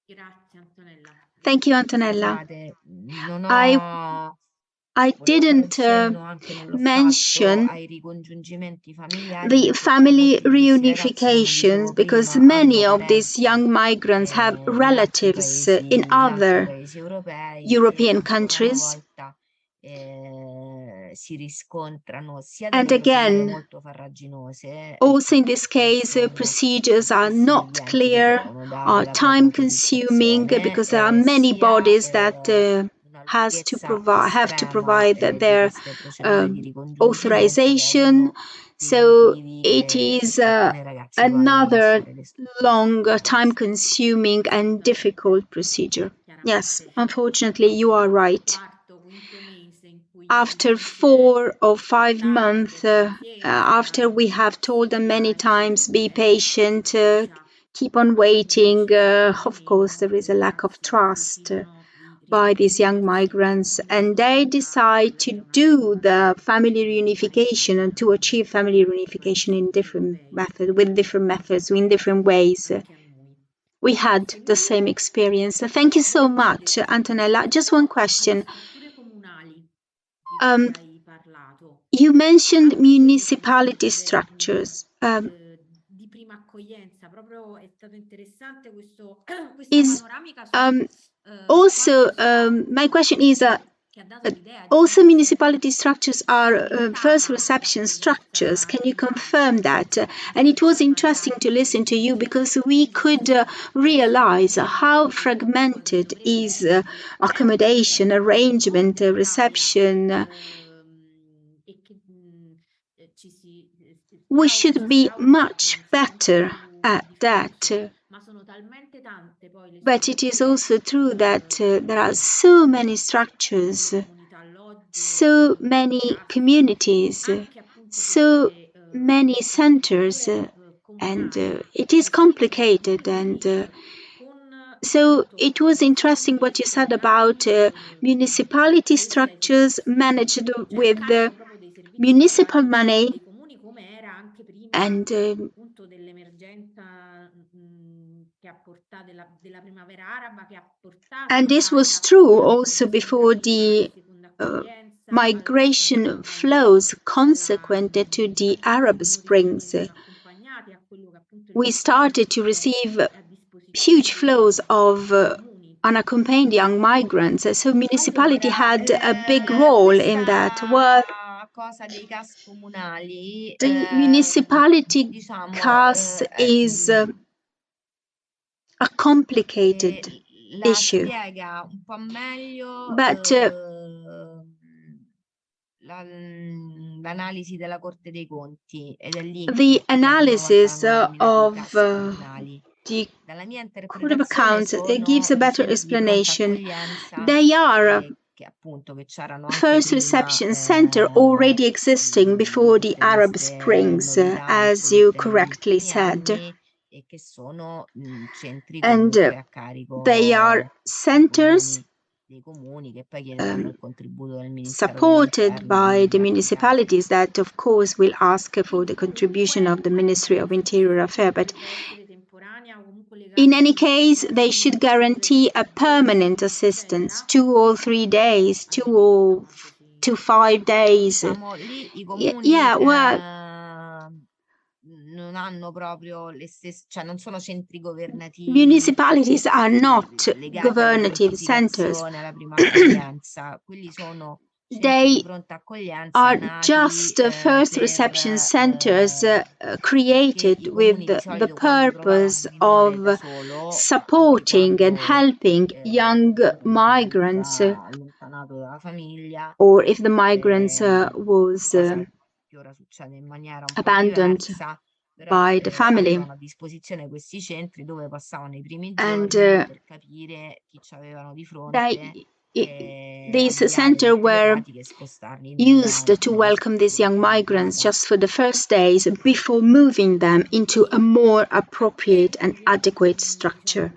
Grazie Antonella. Thank you, Antonella. Scusate, non I ho volevo fare un didn't cenno, anche non l'ho fatto, mention ai ricongiungimenti familiari the perché poi family molti di questi ragazzi, come reunifications dicevo because prima, hanno many of these parenti young migrants have relatives in in altri other paesi europei e European ancora una countries. volta si riscontrano sia And delle procedure again, molto farraginose also in this che case, sono procedures are questi not clienti clear, devono dare are la propria time consuming autorizzazione, because there are many sia bodies that una have lunghezza to estrema provide di their queste procedure di ricongiungimento, che è authorization. uno dei So motivi it per is cui alcuni ragazzi vogliono another lasciare le strutture long, time d'accoglienza. consuming and difficult procedure. Yes, Chiaramente unfortunately, you are right. quarto, quinto mese in cui After si 4 or 5 aspettare months, pazienza, after we have told them many times, be eccetera, patient, fiducia, keep on si waiting, finisce of course, meno, there is a le lack of ragazze trust. decidono di by these young migrants, and they decide to do the family reunification and to achieve family reunification in different methods, with different methods, in different ways. We had the same experience. Thank you so much, Antonella. Just one question. You mentioned municipality structures. My question is, also municipality structures are first reception structures. Can you confirm that? And it was interesting to listen to you because we could realize how fragmented is accommodation, arrangement, reception. We should be much better at that. But it is also true that there are so many structures, so many communities, so many centers, and it is complicated. And so it was interesting what you said about municipality structures managed with municipal money and this was true also before the migration flows consequent to the Arab Springs. We started to receive huge flows of unaccompanied young migrants, so municipality had a big role in that. Well, cosa dei CAS comunali, the municipality CAS is a complicated issue. Spiega un po' meglio but l'analisi della Corte dei Conti ed è lì the analysis of the Court of Accounts gives a better explanation. They are first reception center already existing before the Arab Springs, as you correctly said. And they are centers supported by the municipalities that, of course, will ask for the contribution of the Ministry of Interior Affairs. But in any case, they should guarantee a permanent assistance, 2 or 3 days, 2 to 5 days. Yeah, well, non hanno proprio le stesse, cioè non sono centri governativi. Municipalities are not governative centers. Quelli sono they are just first reception centers created with the purpose of supporting and helping young migrants, or if the migrants was abandoned by the family. And these centers were used to welcome these young migrants just for the first days before moving them into a more appropriate and adequate structure.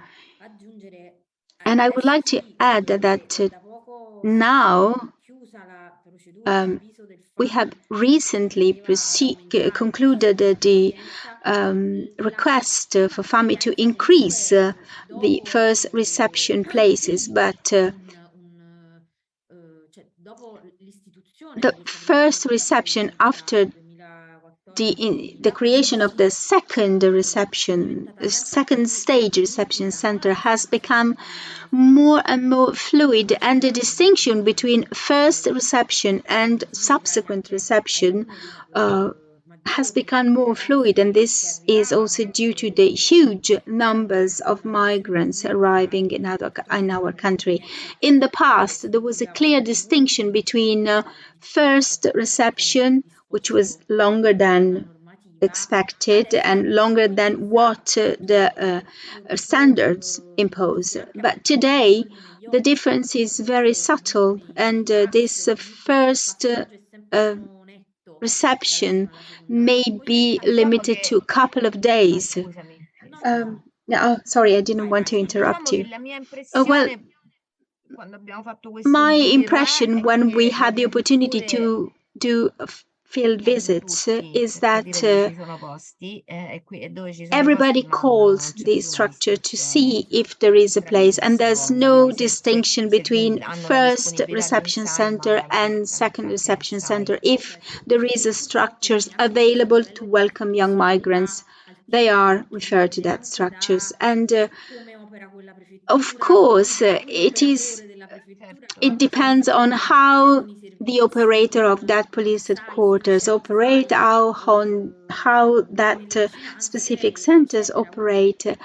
And I would like to add that now we have recently concluded the request for FA.B to increase the first reception places, but the first reception after the creation of the second stage reception center has become more and more fluid, and the distinction between first reception and subsequent reception has become more fluid, and this is also due to the huge numbers of migrants arriving in our country. In the past, there was a clear distinction between first reception, which was longer than expected and longer than what the standards impose. But today, the difference is very subtle, and this first reception may be limited to a couple of days. Sorry, I didn't want to interrupt you. Well, quando abbiamo fatto questo my giro impression è when we che le had the opportunity prefetture to do field chiedono visits tutti is per that capire dove ci sono posti e dove ci sono i everybody posti calls non c'è the più una structure to distinzione see if there is a tra i place, due and there's secondi, quindi no se distinction between hanno la first disponibilità di un reception site, center magari and la second mettono anche nel reception center. site. If there is a E purtroppo structures quindi anche questo a available to livello di welcome young informazioni migrants, dà they altissimo are punto, referred to dipende that anche structures. da And come opera quella of prefettura, course, quell'operatore della prefettura Certo, it quanto si depends on impegna how con i the servizi, operator of con that police sai, headquarters servizi operate, sociali how that nelle vicinanze, specific centers eccetera. Quindi operate.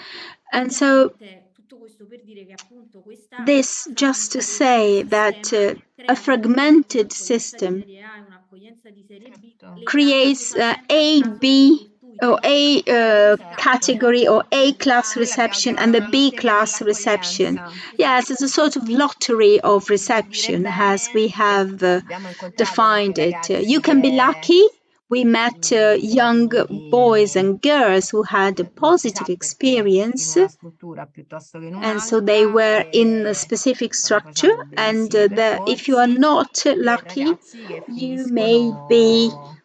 And so ovviamente tutto questo per dire che appunto questa this just to frammentarietà del say that sistema a crea purtroppo fragmented un'accoglienza di system serie A e un'accoglienza di serie B certo, legata creates totalmente al A, caso B, fortuito, or no? A A probabilità, no? category or A class La sì, abbiamo reception trovato and the una B lotteria class reception. dell'accoglienza. Yes, it's a esatto. sort of lottery of Per dire reception as we bene, have abbiamo incontrato anche defined it. You ragazzi can be che lucky. We met sono young boys finiti, and girls who had a non si positive sa perché, in experience, una struttura piuttosto che in and so they un'altra were in a e specific stanno structure. facendo And bellissimi if you are percorsi not e lucky, ragazzi che you may be finiscono,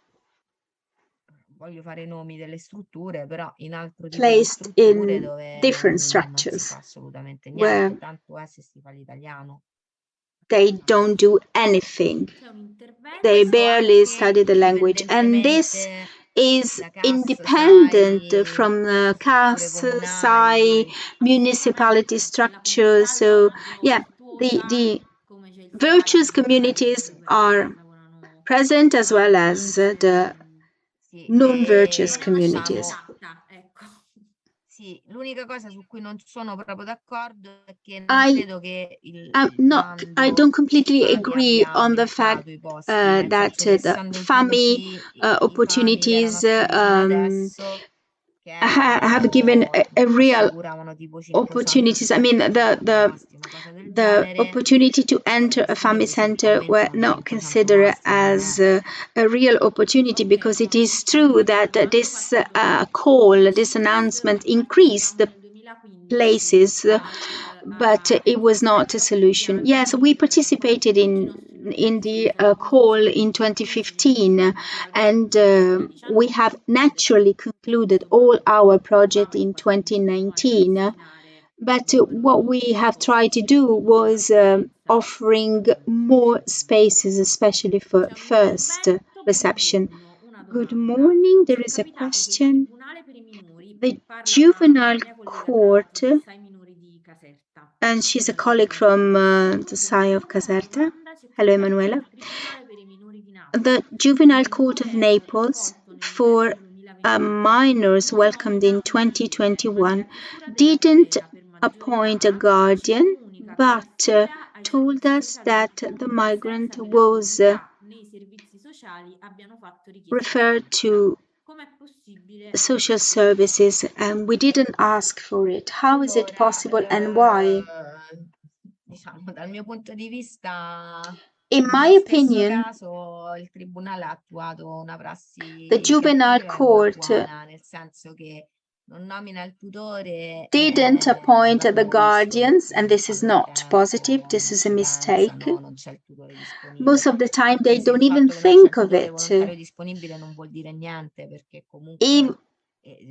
voglio fare i nomi delle strutture, però in altro tipo di placed strutture in dove different non si structures fa assolutamente where niente, tanto se si fa l'italiano. they don't do anything. C'è un intervento. They Questo barely anche study the language, and this indipendentemente is da CAS, independent SAI, from the strutture CAS, SAI, comunali. municipality Assolutamente, c'è la structures. comunità So, alloggio yeah, virtuosa, the come c'è il virtuous Cidis, communities dove are lavorano present as well as Migrants, the Sì, non-virtuous non è una scelta communities. diciamo, esatta, ecco. sì, l'unica cosa su cui non sono proprio d'accordo è che non I credo che il I'm not. I bando don't completely ANI agree abbia on the fact aumentato i posti, nel that senso che the essendo FAMI chiusi i FAMI che erano opportunities a piedi fino adesso, che have given erano, a real assicuravano tipo opportunities. I mean, 500-600 posti, una cosa del the genere, opportunity to enter a sì, family se center were aumentano di not 500 considered posti non as è... a real opportunity, Ok, because no, it is vi true that ricordo, hanno this passato call, il this Cidis, announcement anche se increased siamo the nel 2015, places, but it ecco, was not a rispetto appunto solution. al Yes, we 2020, participated tutti i nostri in progetti sono the stati call conclusi in inclusi 2015, naturalmente and nel we have 2019, quando si è naturally concluded concluso all quando our project PAM e in quasi tutti noi a 2019. destinare But un numero what we di have tried to posti do in was accoglienza offering more socio-economica. spaces, especially for C'è un first intervento, reception. buongiorno, una Good domanda. morning. Ci There è is a capitato che il question. Tribunale per i minori, The parla una juvenile mia collega tra court, l'altro del SAI minori di Caserta, and she's a colleague from the SAI of buongiorno, una Caserta. domanda, ci è Hello, capitato che Emanuela. il Tribunale per i minori di The Napoli, Juvenile nel Court of novembre, Naples accolto for nell'inverno 2021, minors non welcomed nomina in un tutore, ma 2021 nella chiusura della didn't tutela per maggiore appoint a età ci guardian, comunica che but affida ai told servizi us sociali that del the comune migrant senza che la was comunità né i servizi sociali abbiano fatto richiesta referred espressa. to Com'è possibile social questo? services, and we didn't ask for it. How is it Allora, possible, and why? diciamo, dal mio punto di vista, In my nello stesso opinion, caso il Tribunale ha attuato una the prassi juvenile cattiva e una court buona, nel senso che non nomina il tutore didn't e appoint l'abbiamo the visto guardians, perché and non this is fanno in not positive, tempo, in this is a eccedenza, mistake. no, non c'è il tutore Most disponibile. of the time, they Anche se il don't even fatto che non c'è il think of tutore it. volontario disponibile non vuol dire niente, perché If, comunque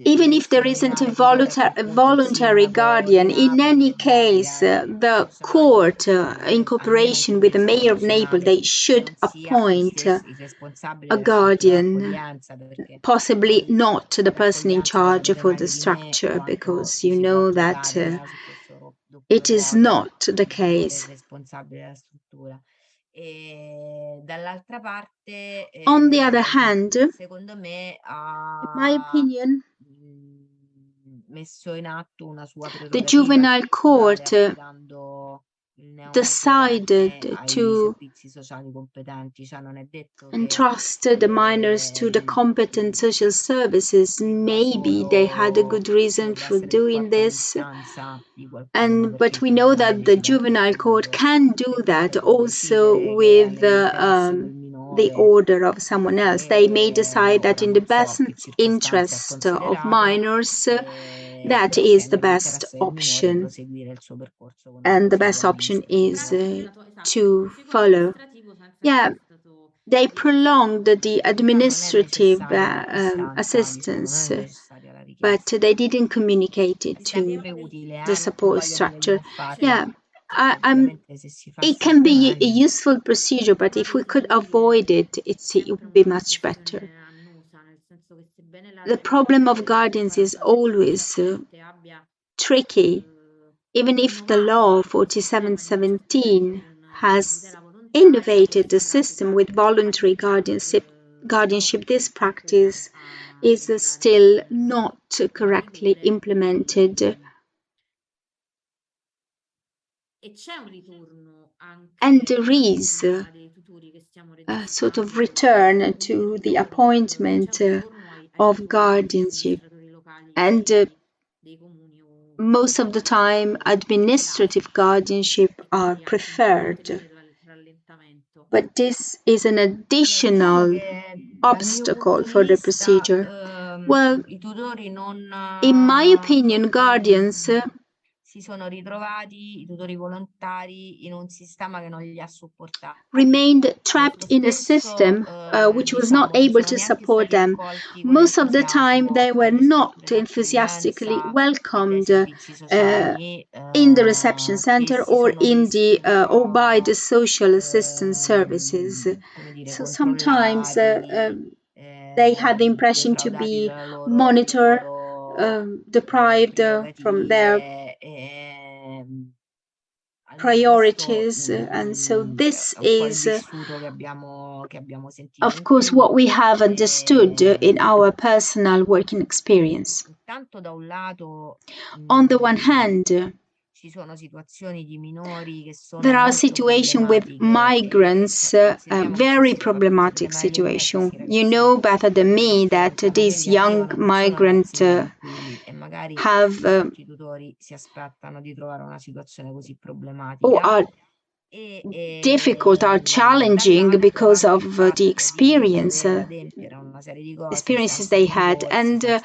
even if dovresti there isn't nominare tutore a quel a punto il voluntary sindaco di guardian, in Napoli any che dovrebbe case, dare i servizi the sociali, court, in almeno un cooperation with tutore the mayor of Naples, istituzionale, they che should non sia appoint il responsabile a della struttura guardian, d'accoglienza, perché possibly poi not the person in l'accoglienza, dovete charge sapere for the meglio di me structure, quanto because ci you si può know that giocare su questo doppio it is ruolo not the di tutore e case. responsabile della struttura. E dall'altra parte, On the other hand, in secondo me my ha opinion, messo in atto una sua the prerogativa il juvenile Tribunale court affidando il neomaggiorenne decided ai to servizi sociali competenti, cioè non è detto che entrusted the minors to the competent social services. da Maybe they had a solo good reason debba for essere per doing forza this, all'istanza di qualcuno, and perché but il we know Tribunale that the decide a juvenile questo court modo. can Il do that Tribunale può also decidere che è with nell'interesse del the minore order of someone else. They may decide that ora in the non best so che circostanze ha interest of considerato, minors, that però is the ottenga best l'interesse del minore e option. proseguire il suo percorso con And the il best suo option is amministrativo. to follow. Yeah, they prolonged the Però non è administrative necessaria a distanza, diciamo, non è assistance, necessaria la but richiesta. they didn't communicate it È to sempre utile, the non support voglio dire di structure. non farlo. Yeah, I'm. Ovviamente se si fa It can be a meglio. useful procedure, but if we could avoid it, it would be much better. The problem of guardians is always tricky. Even if the law 4717 has innovated the system with voluntary guardianship, this practice is still not correctly implemented. And there is a sort of return to the appointment of guardianship. And most of the time, administrative guardianship are preferred. But this is an additional obstacle for the procedure. Well, I tutori non, in my opinion, guardians si sono ritrovati, i tutori volontari, in un sistema che non li ha supportati. Remained trapped in a system which was not able to support them. Most of the time, they were not enthusiastically welcomed in the reception center or or by the social assistance services. So sometimes they had the impression to be monitored, deprived from their priorities, and so this is of course what we have understood in our personal working experience. On the one hand, there are situations with migrants, very problematic situation. You know better than me that these young migrants have or are difficult, are challenging because of the experiences they had. And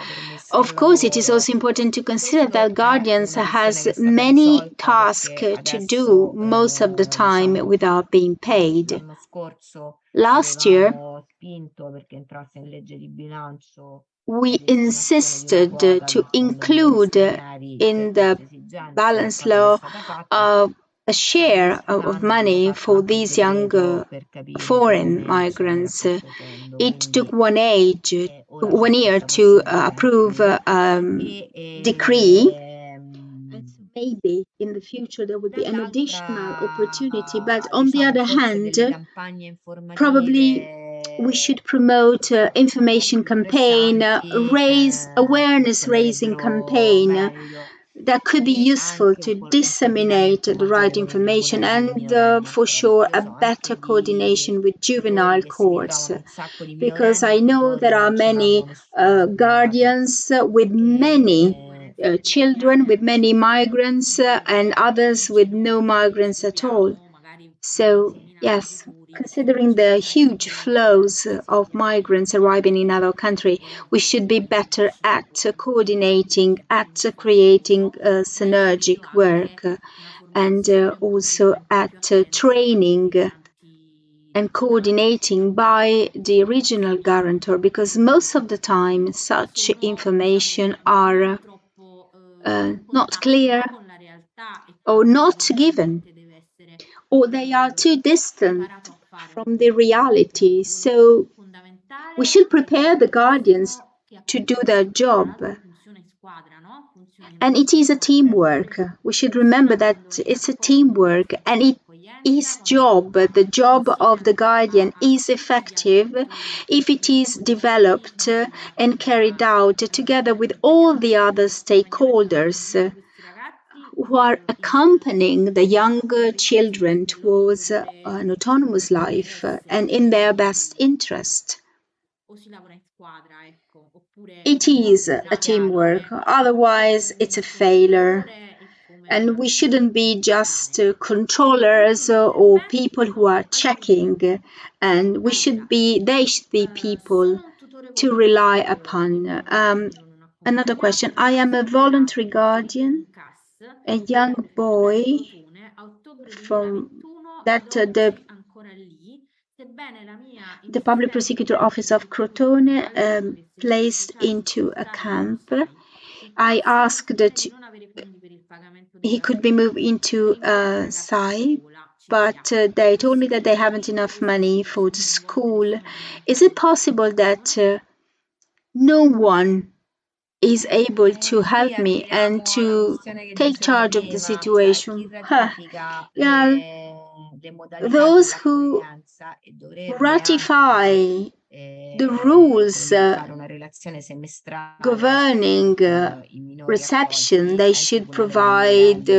of course, it is also important to consider that guardians has many tasks to do most of the time without being paid. Last year, we insisted to include in the balance law a share of money for these young foreign migrants. It took 1 year to approve decree. And so maybe in the future there would be an additional opportunity. But on the other hand, probably we should promote information campaign, raise awareness raising campaign that could be useful to disseminate the right information and for sure a better coordination with juvenile courts, because I know there are many guardians with many children, with many migrants and others with no migrants at all. So yes, considering the huge flows of migrants arriving in our country, we should be better at coordinating, at creating synergic work, and also at training and coordinating by the regional guarantor, because most of the time such information are not clear or not given, or they are too distant from the reality. So we should prepare the guardians to do their job. And it is a teamwork. We should remember that it's a teamwork, and the job of the guardian is effective if it is developed and carried out together with all the other stakeholders who are accompanying the younger children towards an autonomous life and in their best interest. It is a teamwork, otherwise it's a failure. And we shouldn't be just controllers or people who are checking, and they should be people to rely upon. Another question. I am a voluntary guardian, a young boy from that the public prosecutor office of Crotone placed into a camp. I asked that he could be moved into Sai, but they told me that they haven't enough money for the school. Is it possible that no one is able to help me and to take charge of the situation? Yeah, those who ratify the rules governing reception, they should provide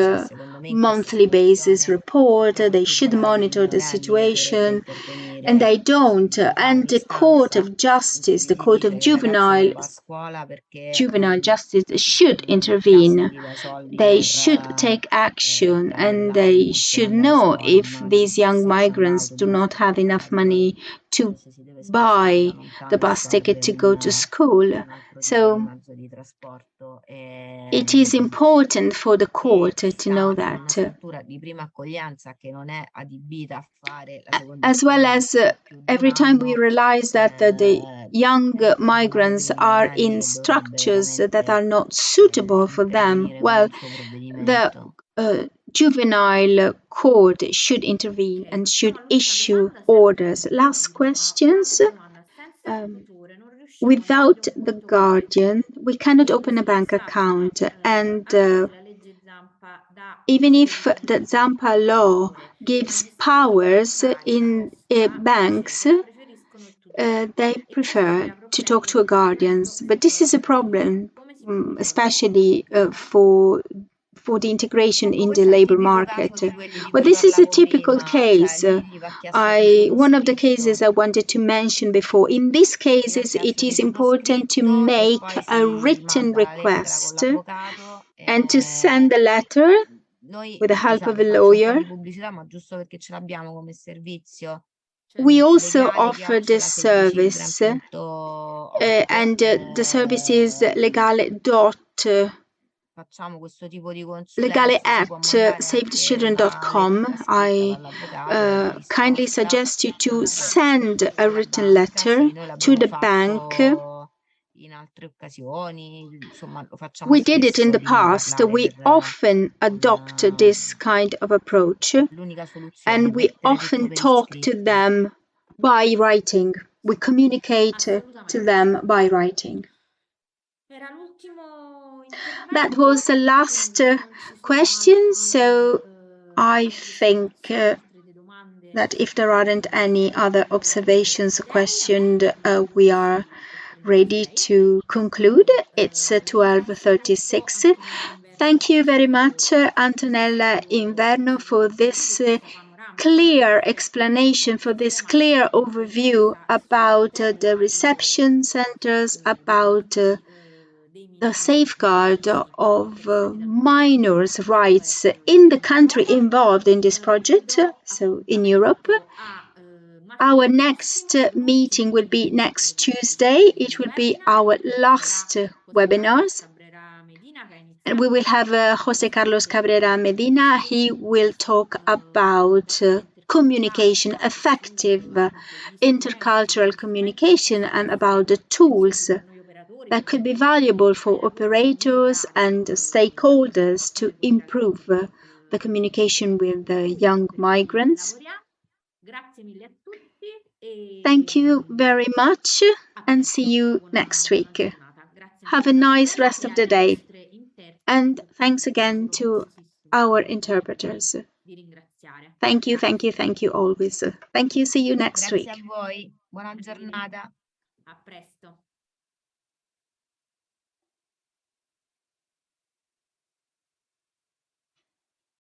monthly basis report, they should monitor the situation, and they don't. And the Court of Justice, the Court of Juvenile Justice should intervene. They should take action, and they should know if these young migrants do not have enough money to buy the bus ticket to go to school. So it is important for the court to know that. As well as every time we realize that the young migrants are in structures that are not suitable for them, well, the juvenile court should intervene and should issue orders. Last questions. Without the guardian, we cannot open a bank account, and even if the Zampa law gives powers in banks, they prefer to talk to a guardian. But this is a problem, especially for the integration in the labor market. Well, this is a typical case. One of the cases I wanted to mention before. In these cases, it is important to make a written request and to send a letter with the help of a lawyer. We also offer this service, and the service is legale at savethechildren.com. I kindly suggest you to send a written letter to the bank. We did it in the past. We often adopt this kind of approach, and we often talk to them by writing. We communicate to them by writing. That was the last question, so I think that if there aren't any other observations or questions, we are ready to conclude. It's 12:36. Thank you very much, Antonella Inverno, for this clear explanation, for this clear overview about the reception centers, about the safeguard of minors' rights in the country involved in this project, so in Europe. Our next meeting will be next Tuesday. It will be our last webinars. And we will have Jose Carlos Cabrera Medina. He will talk about communication, effective intercultural communication, and about the tools that could be valuable for operators and stakeholders to improve the communication with the young migrants. Thank you very much, and see you next week. Have a nice rest of the day. And thanks again to our interpreters. Thank you always. Thank you, see you next week. Grazie a voi, buona giornata. A presto.